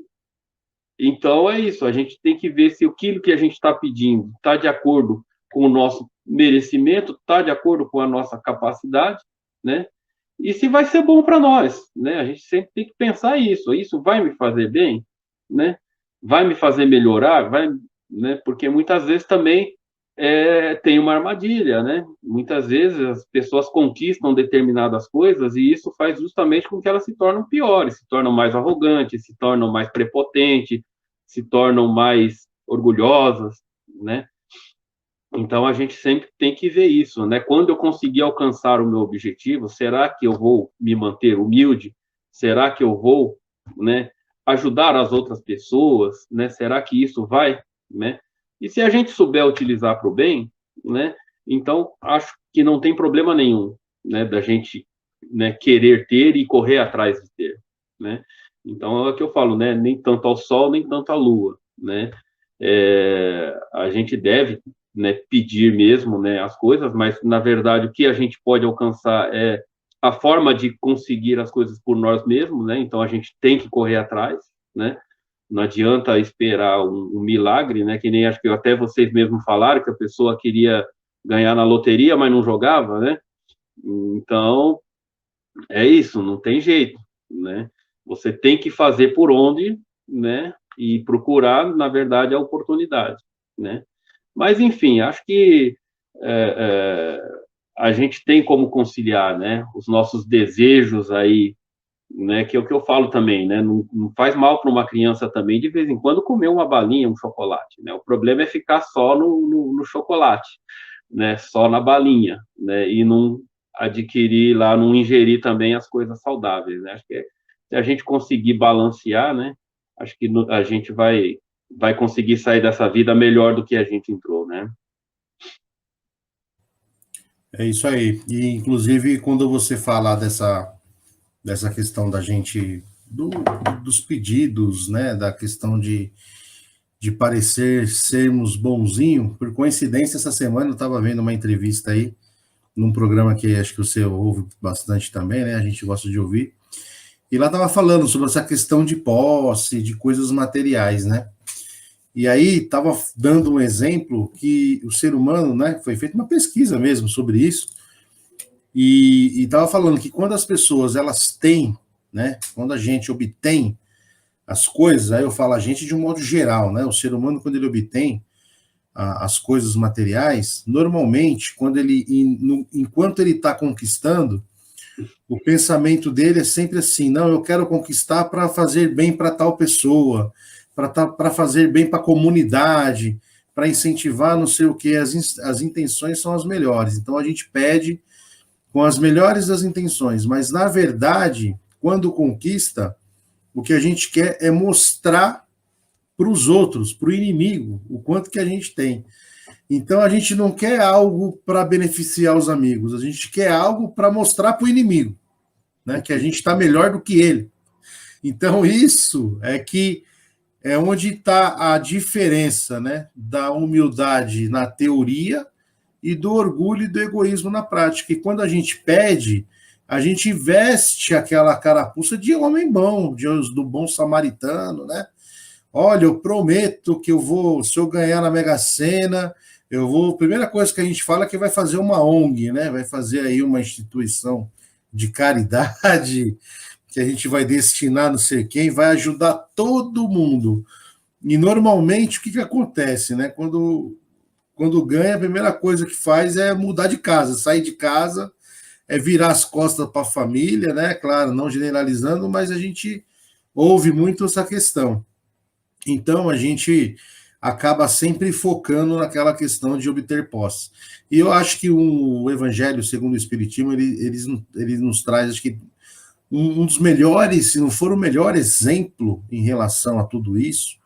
então é isso, a gente tem que ver se aquilo que a gente está pedindo está de acordo com o nosso merecimento, está de acordo com a nossa capacidade, né? E se vai ser bom para nós, né? A gente sempre tem que pensar isso vai me fazer bem, né? Vai me fazer melhorar, vai, né? Porque muitas vezes também tem uma armadilha, né? Muitas vezes as pessoas conquistam determinadas coisas e isso faz justamente com que elas se tornem piores, se tornam mais arrogantes, se tornam mais prepotentes, se tornam mais orgulhosas, né? Então a gente sempre tem que ver isso, né? Quando eu conseguir alcançar o meu objetivo, será que eu vou me manter humilde? Será que eu vou, né, ajudar as outras pessoas, né? Será que isso vai, né? E se a gente souber utilizar para o bem, né? Então acho que não tem problema nenhum, né, da gente, né, querer ter e correr atrás de ter, né? Então é o que eu falo, né? Nem tanto ao sol, nem tanto à lua, né? A gente deve, né, pedir mesmo, né, as coisas, mas na verdade o que a gente pode alcançar é a forma de conseguir as coisas por nós mesmos, né? Então a gente tem que correr atrás, né? Não adianta esperar um milagre, né? Que nem acho que até vocês mesmos falaram que a pessoa queria ganhar na loteria, mas não jogava, né? Então é isso, não tem jeito, né? Você tem que fazer por onde, né? E procurar, na verdade, a oportunidade, né? Mas, enfim, acho que a gente tem como conciliar, né, os nossos desejos aí né? Que é o que eu falo também, né? Não faz mal para uma criança também, de vez em quando, comer uma balinha, um chocolate, né? O problema é ficar só no chocolate, né? Só na balinha, né? E não adquirir lá, não ingerir também as coisas saudáveis, né? Acho que se a gente conseguir balancear, né? Acho que a gente vai conseguir sair dessa vida melhor do que a gente entrou, né? É isso aí. E, inclusive, quando você fala dessa questão da gente, dos pedidos, né, da questão de parecer sermos bonzinho, por coincidência, essa semana eu estava vendo uma entrevista aí, num programa que acho que você ouve bastante também, né, a gente gosta de ouvir, e lá estava falando sobre essa questão de posse, de coisas materiais, né, e aí estava dando um exemplo que o ser humano, né, foi feita uma pesquisa mesmo sobre isso, e estava falando que quando as pessoas, elas têm, né, quando a gente obtém as coisas, aí eu falo a gente de um modo geral, né, o ser humano, quando ele obtém as coisas materiais, normalmente, enquanto ele está conquistando, o pensamento dele é sempre assim, não, eu quero conquistar para fazer bem para tal pessoa, para fazer bem para a comunidade, para incentivar não sei o que, as intenções são as melhores, então a gente pede com as melhores das intenções, mas na verdade, quando conquista, o que a gente quer é mostrar para os outros, para o inimigo, o quanto que a gente tem. Então a gente não quer algo para beneficiar os amigos, a gente quer algo para mostrar para o inimigo, né, que a gente está melhor do que ele. Então isso é onde está a diferença, né, da humildade na teoria e do orgulho e do egoísmo na prática. E quando a gente pede, a gente veste aquela carapuça de homem bom, do bom samaritano, né? Olha, eu prometo que eu vou, se eu ganhar na Mega Sena, eu vou. Primeira coisa que a gente fala é que vai fazer uma ONG, né? Vai fazer aí uma instituição de caridade, que a gente vai destinar não sei quem, vai ajudar todo mundo. E normalmente o que acontece, né? Quando ganha, a primeira coisa que faz é mudar de casa, sair de casa, é virar as costas para a família, né? Claro, não generalizando, mas a gente ouve muito essa questão. Então, a gente acaba sempre focando naquela questão de obter posse. E eu acho que o Evangelho, segundo o Espiritismo, ele nos traz, acho que, um dos melhores, se não for o melhor exemplo em relação a tudo isso,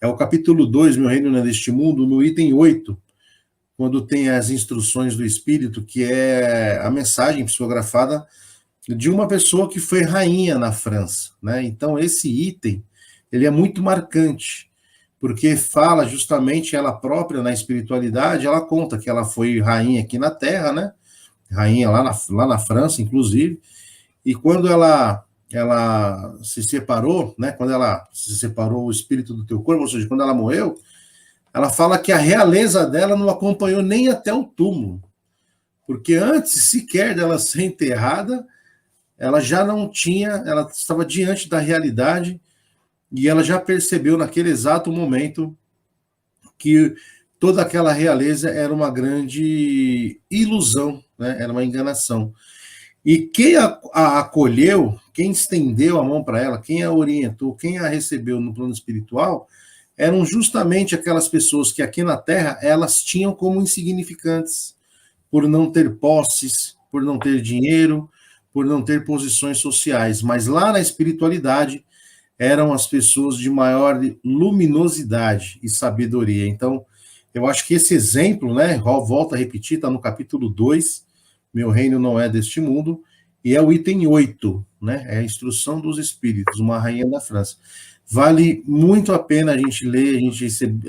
é o capítulo 2, Meu Reino não é deste mundo, no item 8, quando tem as instruções do Espírito, que é a mensagem psicografada de uma pessoa que foi rainha na França, né? Então, esse item, ele é muito marcante, porque fala justamente ela própria na espiritualidade, ela conta que ela foi rainha aqui na Terra, né? Rainha lá na França, inclusive, e quando ela se separou, né? Quando ela se separou o espírito do teu corpo, ou seja, quando ela morreu, ela fala que a realeza dela não acompanhou nem até o túmulo, porque antes sequer dela ser enterrada, ela já não tinha, ela estava diante da realidade e ela já percebeu naquele exato momento que toda aquela realeza era uma grande ilusão, né? Era uma enganação. E quem a acolheu, quem estendeu a mão para ela, quem a orientou, quem a recebeu no plano espiritual, eram justamente aquelas pessoas que aqui na Terra elas tinham como insignificantes, por não ter posses, por não ter dinheiro, por não ter posições sociais. Mas lá na espiritualidade eram as pessoas de maior luminosidade e sabedoria. Então, eu acho que esse exemplo, né, volto a repetir, está no capítulo 2, Meu Reino não é deste mundo, e é o item 8, né, é a instrução dos espíritos, uma rainha da França. Vale muito a pena a gente ler,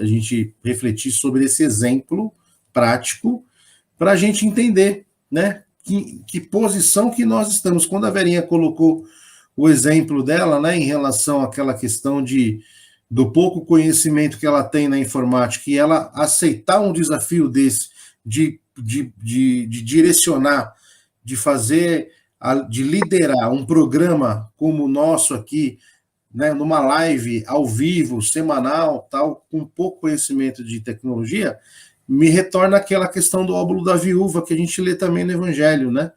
a gente refletir sobre esse exemplo prático, para a gente entender, né, que posição que nós estamos. Quando a Verinha colocou o exemplo dela, né, em relação àquela questão do pouco conhecimento que ela tem na informática, e ela aceitar um desafio desse, de direcionar, de fazer, de liderar um programa como o nosso aqui, né, numa live ao vivo, semanal, tal, com pouco conhecimento de tecnologia, me retorna aquela questão do óbolo da viúva, que a gente lê também no Evangelho, né?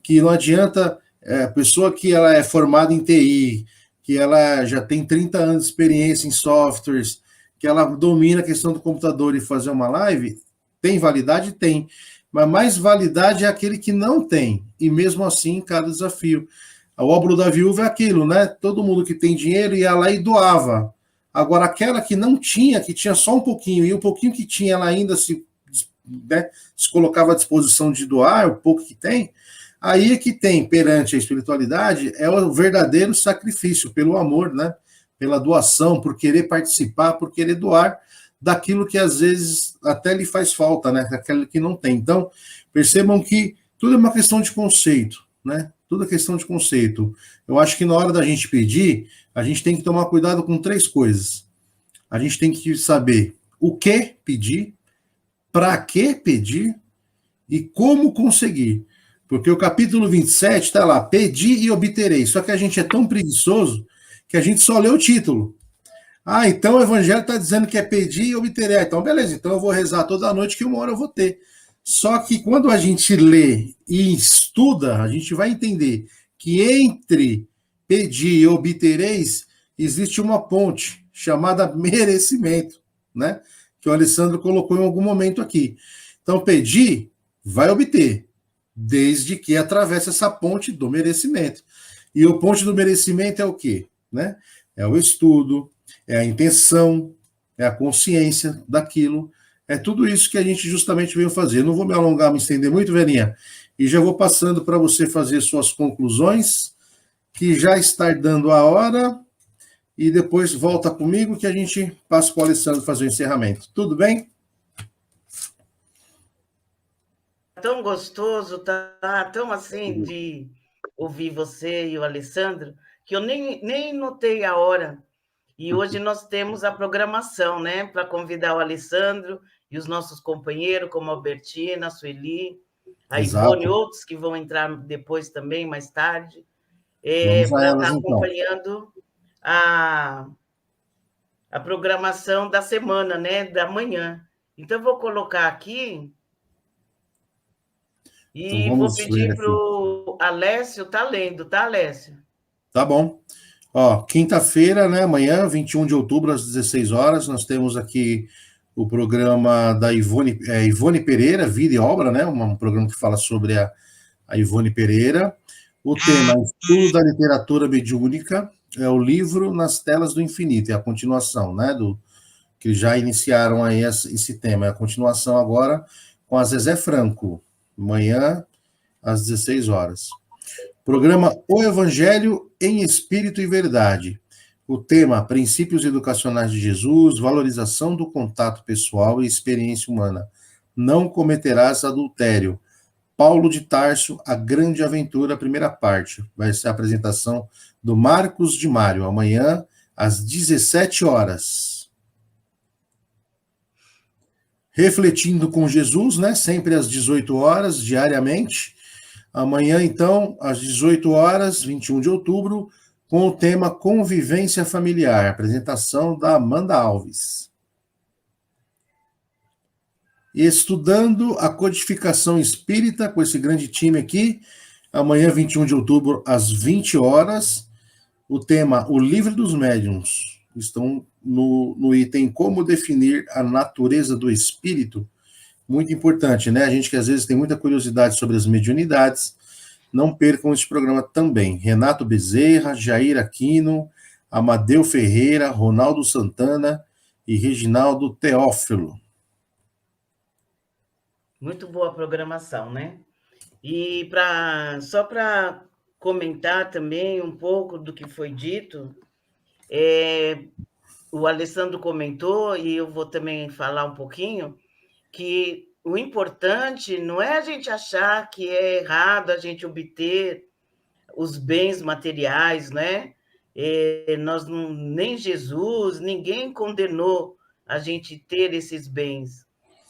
Que não adianta a pessoa que ela é formada em TI, que ela já tem 30 anos de experiência em softwares, que ela domina a questão do computador e fazer uma live, tem validade? Tem. Mas mais validade é aquele que não tem. E mesmo assim, cada desafio. O óbolo da viúva é aquilo, né? Todo mundo que tem dinheiro ia lá e doava. Agora, aquela que não tinha, que tinha só um pouquinho, e o pouquinho que tinha, ela ainda né, se colocava à disposição de doar, o pouco que tem, aí é que tem, perante a espiritualidade, é o verdadeiro sacrifício, pelo amor, né? Pela doação, por querer participar, por querer doar daquilo que às vezes até lhe faz falta, né? Aquele que não tem. Então, percebam que tudo é uma questão de conceito, né? Tudo é questão de conceito. Eu acho que na hora da gente pedir, a gente tem que tomar cuidado com 3 coisas. A gente tem que saber o que pedir, para que pedir e como conseguir. Porque o capítulo 27 está lá, pedi e obterei. Só que a gente é tão preguiçoso que a gente só lê o título. Ah, então o evangelho está dizendo que é pedir e obterei. Então, beleza, então eu vou rezar toda noite que uma hora eu vou ter. Só que quando a gente lê e estuda, a gente vai entender que entre pedir e obtereis existe uma ponte chamada merecimento, né? Que o Alessandro colocou em algum momento aqui. Então, pedir, vai obter, desde que atravesse essa ponte do merecimento. E o ponte do merecimento é o quê? Né? É o estudo, é a intenção, é a consciência daquilo, é tudo isso que a gente justamente veio fazer. Eu não vou me alongar, me estender muito, Verinha, e já vou passando para você fazer suas conclusões, que já está dando a hora, e depois volta comigo que a gente passa para o Alessandro fazer o encerramento. Tudo bem? Tão gostoso, tá tão assim de ouvir você e o Alessandro, que eu nem notei a hora. E hoje nós temos a programação, né, para convidar o Alessandro e os nossos companheiros, como a Albertina, a Sueli, a Ivone, Exato. outros que vão entrar depois também, mais tarde, Vamos a para elas estar então. acompanhando a, a programação da semana, né, da manhã. Então, eu vou colocar aqui Então e vou vamos ler pedir para aqui. o Alessio, tá lendo, tá, Alessio? Tá bom. Ó, quinta-feira, né, amanhã, 21 de outubro, às 16 horas, nós temos aqui o programa da Ivone Pereira, Vida e Obra, né, um programa que fala sobre a Ivone Pereira. O tema é Estudo da Literatura Mediúnica, é o livro Nas Telas do Infinito, é a continuação, né, que já iniciaram aí esse tema, é a continuação agora com a Zezé Franco, amanhã, às 16 horas. Programa O Evangelho em Espírito e Verdade. O tema: Princípios Educacionais de Jesus, valorização do contato pessoal e experiência humana. Não cometerás adultério. Paulo de Tarso, A Grande Aventura, primeira parte. Vai ser a apresentação do Marcos de Mário, amanhã, às 17 horas. Refletindo com Jesus, né? Sempre às 18 horas, diariamente. Amanhã, então, às 18 horas, 21 de outubro, com o tema Convivência Familiar, apresentação da Amanda Alves. Estudando a codificação espírita com esse grande time aqui, amanhã, 21 de outubro, às 20 horas, o tema O Livro dos Médiuns. Estão no item Como Definir a Natureza do Espírito. Muito importante, né? A gente que às vezes tem muita curiosidade sobre as mediunidades, não percam esse programa também. Renato Bezerra, Jair Aquino, Amadeu Ferreira, Ronaldo Santana e Reginaldo Teófilo. Muito boa a programação, né? E só para comentar também um pouco do que foi dito, o Alessandro comentou, e eu vou também falar um pouquinho, que o importante não é a gente achar que é errado a gente obter os bens materiais, né? Nós não, nem Jesus, ninguém condenou a gente ter esses bens,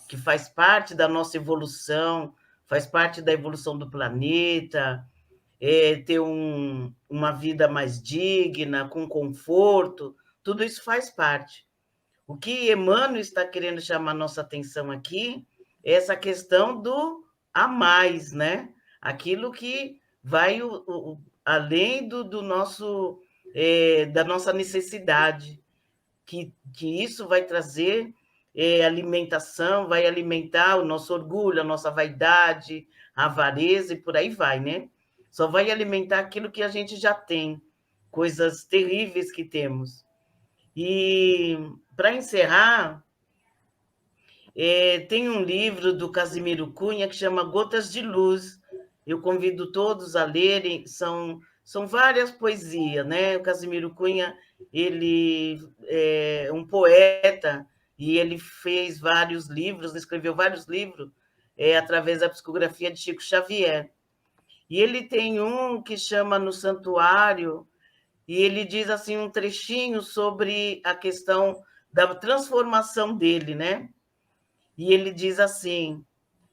que faz parte da nossa evolução, faz parte da evolução do planeta, ter uma vida mais digna, com conforto, tudo isso faz parte. O que Emmanuel está querendo chamar nossa atenção aqui é essa questão do a mais, né? Aquilo que vai além do nosso, da nossa necessidade, que isso vai trazer alimentação, vai alimentar o nosso orgulho, a nossa vaidade, a avareza e por aí vai, né? Só vai alimentar aquilo que a gente já tem, coisas terríveis que temos. E, para encerrar, tem um livro do Casimiro Cunha que chama Gotas de Luz. Eu convido todos a lerem, são várias poesias, né? O Casimiro Cunha, ele é um poeta e ele fez vários livros, escreveu vários livros através da psicografia de Chico Xavier. E ele tem um que chama No Santuário, e ele diz assim um trechinho sobre a questão da transformação dele, né? E ele diz assim: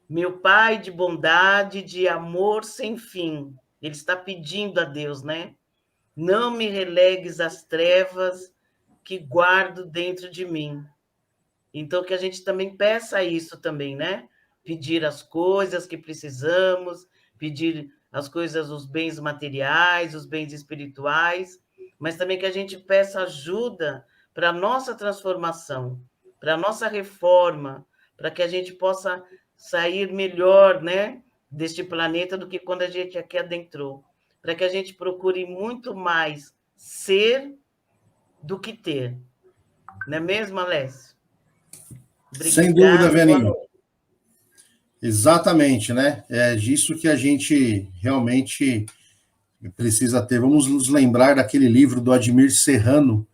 meu Pai de bondade, de amor sem fim. Ele está pedindo a Deus, né? Não me relegues às trevas que guardo dentro de mim. Então, que a gente também peça isso também, né? Pedir as coisas que precisamos, pedir as coisas, os bens materiais, os bens espirituais, mas também que a gente peça ajuda para a nossa transformação, para a nossa reforma, para que a gente possa sair melhor, né, deste planeta do que quando a gente aqui adentrou, para que a gente procure muito mais ser do que ter. Não é mesmo, Alessio? Sem dúvida, Veninho. Exatamente, né? É disso que a gente realmente precisa ter. Vamos nos lembrar daquele livro do Admir Serrano,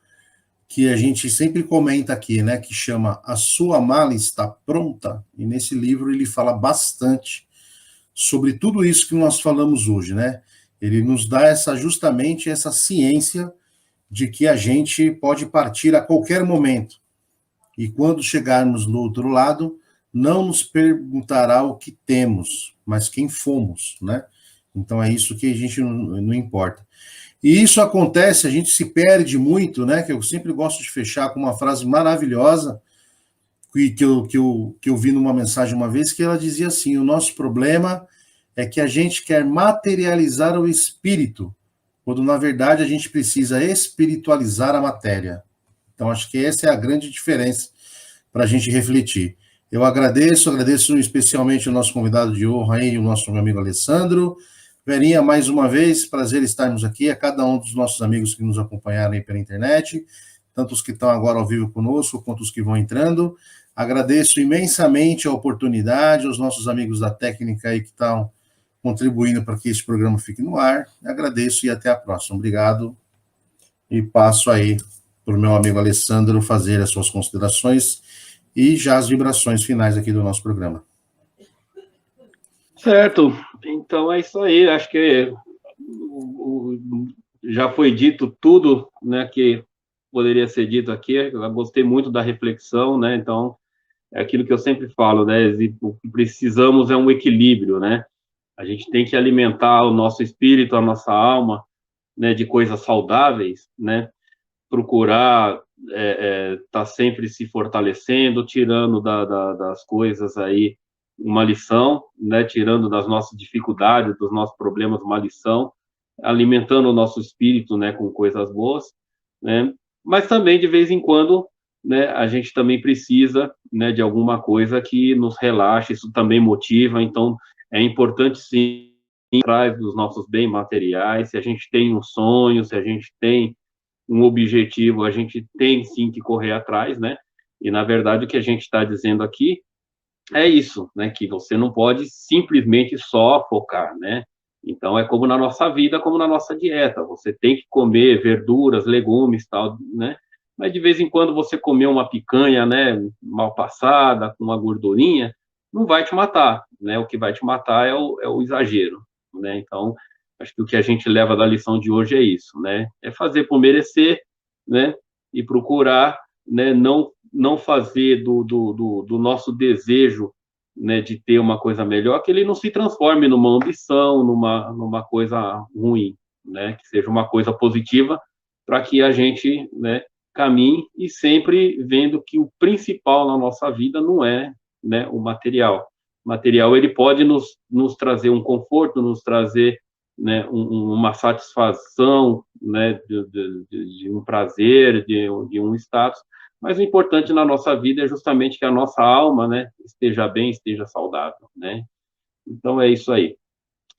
que a gente sempre comenta aqui, né? Que chama A Sua Mala Está Pronta. E nesse livro ele fala bastante sobre tudo isso que nós falamos hoje, né? Ele nos dá justamente essa ciência de que a gente pode partir a qualquer momento. E quando chegarmos no outro lado, não nos perguntará o que temos, mas quem fomos, né? Então é isso que a gente não importa. E isso acontece, a gente se perde muito, né? Que eu sempre gosto de fechar com uma frase maravilhosa que eu vi numa mensagem uma vez, que ela dizia assim: o nosso problema é que a gente quer materializar o espírito, quando na verdade a gente precisa espiritualizar a matéria. Então acho que essa é a grande diferença para a gente refletir. Eu agradeço especialmente o nosso convidado de honra aí, o nosso amigo Alessandro. Verinha, mais uma vez, prazer estarmos aqui, a cada um dos nossos amigos que nos acompanharam aí pela internet, tanto os que estão agora ao vivo conosco, quanto os que vão entrando. Agradeço imensamente a oportunidade, aos nossos amigos da técnica aí que estão contribuindo para que esse programa fique no ar. Agradeço e até a próxima. Obrigado. E passo aí para o meu amigo Alessandro fazer as suas considerações e já as vibrações finais aqui do nosso programa. Certo. Então é isso aí. Acho que já foi dito tudo, né, que poderia ser dito aqui. Eu gostei muito da reflexão, né? Então é aquilo que eu sempre falo, né? O que precisamos é um equilíbrio, né? A gente tem que alimentar o nosso espírito, a nossa alma, né, de coisas saudáveis, né? Procurar tá sempre se fortalecendo, tirando das coisas aí uma lição, né? Tirando das nossas dificuldades, dos nossos problemas uma lição, alimentando o nosso espírito, né, com coisas boas, né? Mas também de vez em quando, né, a gente também precisa, né, de alguma coisa que nos relaxe, isso também motiva. Então é importante sim atrás dos nossos bens materiais. Se a gente tem um sonho, se a gente tem um objetivo, a gente tem sim que correr atrás, né? E na verdade o que a gente está dizendo aqui é isso, né? Que você não pode simplesmente só focar, né? Então é como na nossa vida, como na nossa dieta. Você tem que comer verduras, legumes, tal, né? Mas de vez em quando você comer uma picanha, né, mal passada, com uma gordurinha, não vai te matar, né? O que vai te matar é o exagero, né? Então acho que o que a gente leva da lição de hoje é isso, né? É fazer por merecer, né? E procurar, né? Não fazer do nosso desejo, né? De ter uma coisa melhor, que ele não se transforme numa ambição, numa coisa ruim, né? Que seja uma coisa positiva para que a gente, né? Caminhe e sempre vendo que o principal na nossa vida não é, né? O material. O material ele pode nos trazer um conforto, nos trazer né, uma satisfação, né, de um prazer, de um status, mas o importante na nossa vida é justamente que a nossa alma, né, esteja bem, esteja saudável, né? Então é isso aí.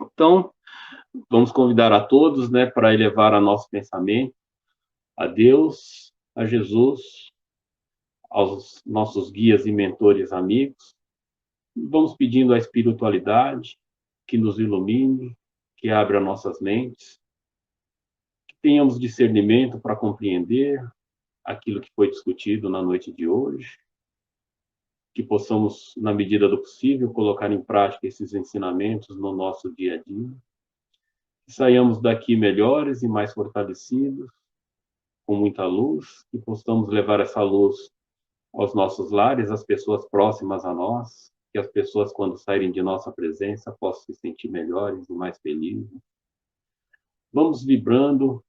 Então, vamos convidar a todos, né, para elevar a nosso pensamento a Deus, a Jesus, aos nossos guias e mentores amigos. Vamos pedindo à espiritualidade que nos ilumine, que abra nossas mentes, que tenhamos discernimento para compreender aquilo que foi discutido na noite de hoje, que possamos, na medida do possível, colocar em prática esses ensinamentos no nosso dia a dia, que saiamos daqui melhores e mais fortalecidos, com muita luz, que possamos levar essa luz aos nossos lares, às pessoas próximas a nós, que as pessoas, quando saírem de nossa presença, possam se sentir melhores e mais felizes. Vamos vibrando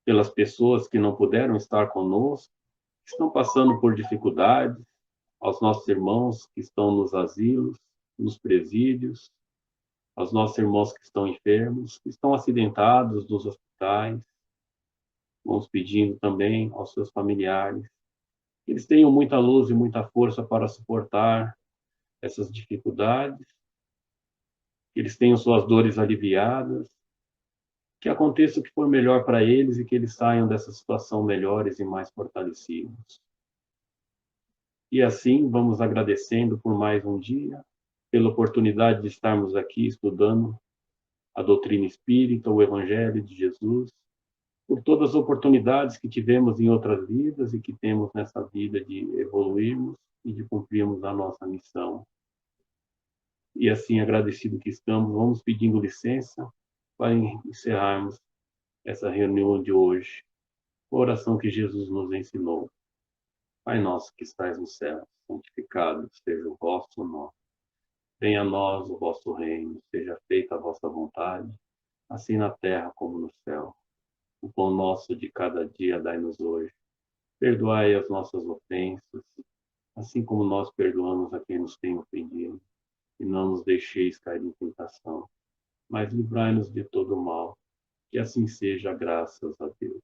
pelas pessoas que não puderam estar conosco, que estão passando por dificuldades, aos nossos irmãos que estão nos asilos, nos presídios, aos nossos irmãos que estão enfermos, que estão acidentados nos hospitais. Vamos pedindo também aos seus familiares que eles tenham muita luz e muita força para suportar essas dificuldades, que eles tenham suas dores aliviadas, que aconteça o que for melhor para eles e que eles saiam dessa situação melhores e mais fortalecidos. E assim, vamos agradecendo por mais um dia, pela oportunidade de estarmos aqui estudando a doutrina espírita, o Evangelho de Jesus, por todas as oportunidades que tivemos em outras vidas e que temos nessa vida de evoluirmos e de cumprirmos a nossa missão. E assim, agradecido que estamos, vamos pedindo licença para encerrarmos essa reunião de hoje, a oração que Jesus nos ensinou. Pai nosso que estais no céu, santificado seja o vosso nome. Venha a nós o vosso reino, seja feita a vossa vontade, assim na terra como no céu. O pão nosso de cada dia dai-nos hoje. Perdoai as nossas ofensas, assim como nós perdoamos a quem nos tem ofendido. E não nos deixeis cair em tentação, mas livrai-nos de todo o mal. Que assim seja, graças a Deus.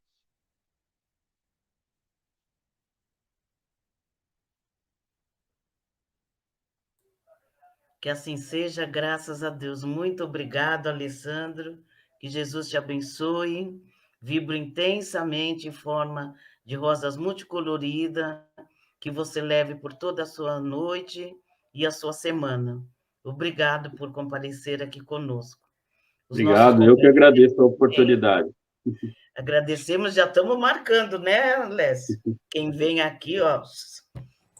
Que assim seja, graças a Deus. Muito obrigado, Alessandro. Que Jesus te abençoe. Vibro intensamente em forma de rosas multicoloridas, que você leve por toda a sua noite e a sua semana. Obrigado por comparecer aqui conosco. Obrigado, eu que agradeço a oportunidade. Agradecemos, já estamos marcando, né, Lécio? Quem vem aqui, ó,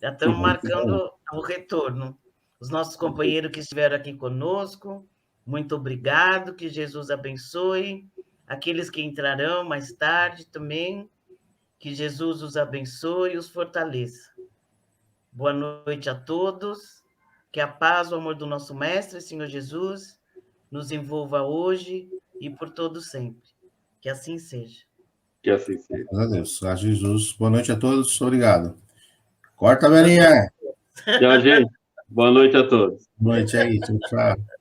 já estamos marcando o retorno. Os nossos companheiros que estiveram aqui conosco, muito obrigado, que Jesus abençoe. Aqueles que entrarão mais tarde também, que Jesus os abençoe e os fortaleça. Boa noite a todos, que a paz, o amor do nosso Mestre, Senhor Jesus, nos envolva hoje e por todo sempre. Que assim seja. Que assim seja. Graças a Deus. A Jesus. Boa noite a todos. Obrigado. Corta a velhinha. Tchau, gente. Boa noite a todos. Boa noite aí. Tchau, tchau.